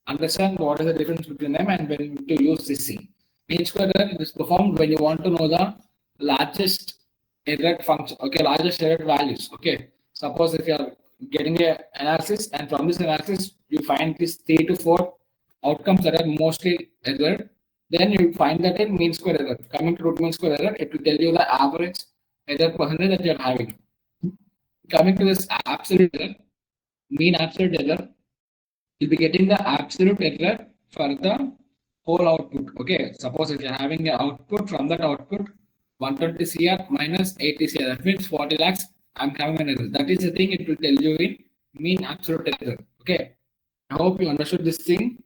understand what is the difference between them and when to use this thing. Mean square error is performed when you want to know the largest error function. Okay, largest error values. Okay, suppose if you are getting a analysis and from this analysis you find these 3 to 4 outcomes that are mostly error, then you find that in mean square error. Coming to root mean square error, it will tell you the average error percentage that you're having. Coming to this absolute error, mean absolute error, you'll be getting the absolute error for the whole output. Okay, suppose if you're having an output, from that output 120 CR minus 80 CR, that means 40 lakhs, I'm having an error. That is the thing it will tell you in mean absolute error. Okay, I hope you understood this thing.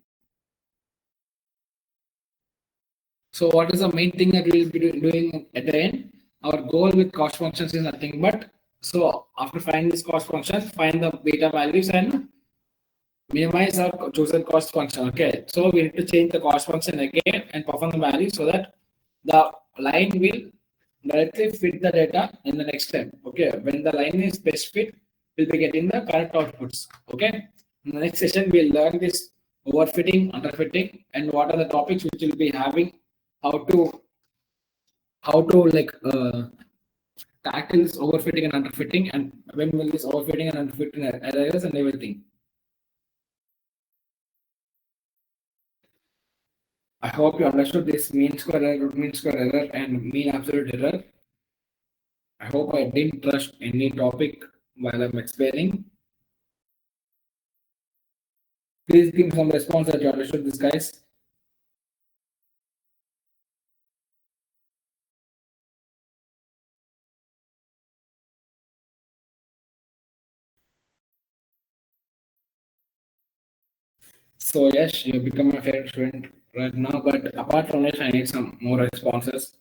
So what is the main thing that we will be doing at the end? Our goal with cost functions is nothing but, so after finding this cost function, find the beta values and minimize our chosen cost function. Okay, so we need to change the cost function again and perform the value so that the line will directly fit the data in the next step. Okay, when the line is best fit, we'll be getting the correct outputs. Okay, in the next session, we'll learn this overfitting, underfitting, and what are the topics which will be having, how to tackle this overfitting and underfitting, and when will this overfitting and underfitting arise and everything. I hope you understood this mean square error, root mean square error, and mean absolute error. I hope I didn't rush any topic while I'm explaining. Please give some response that you understood this, guys. So yes, you become my favorite student right now, but apart from this, I need some more responses.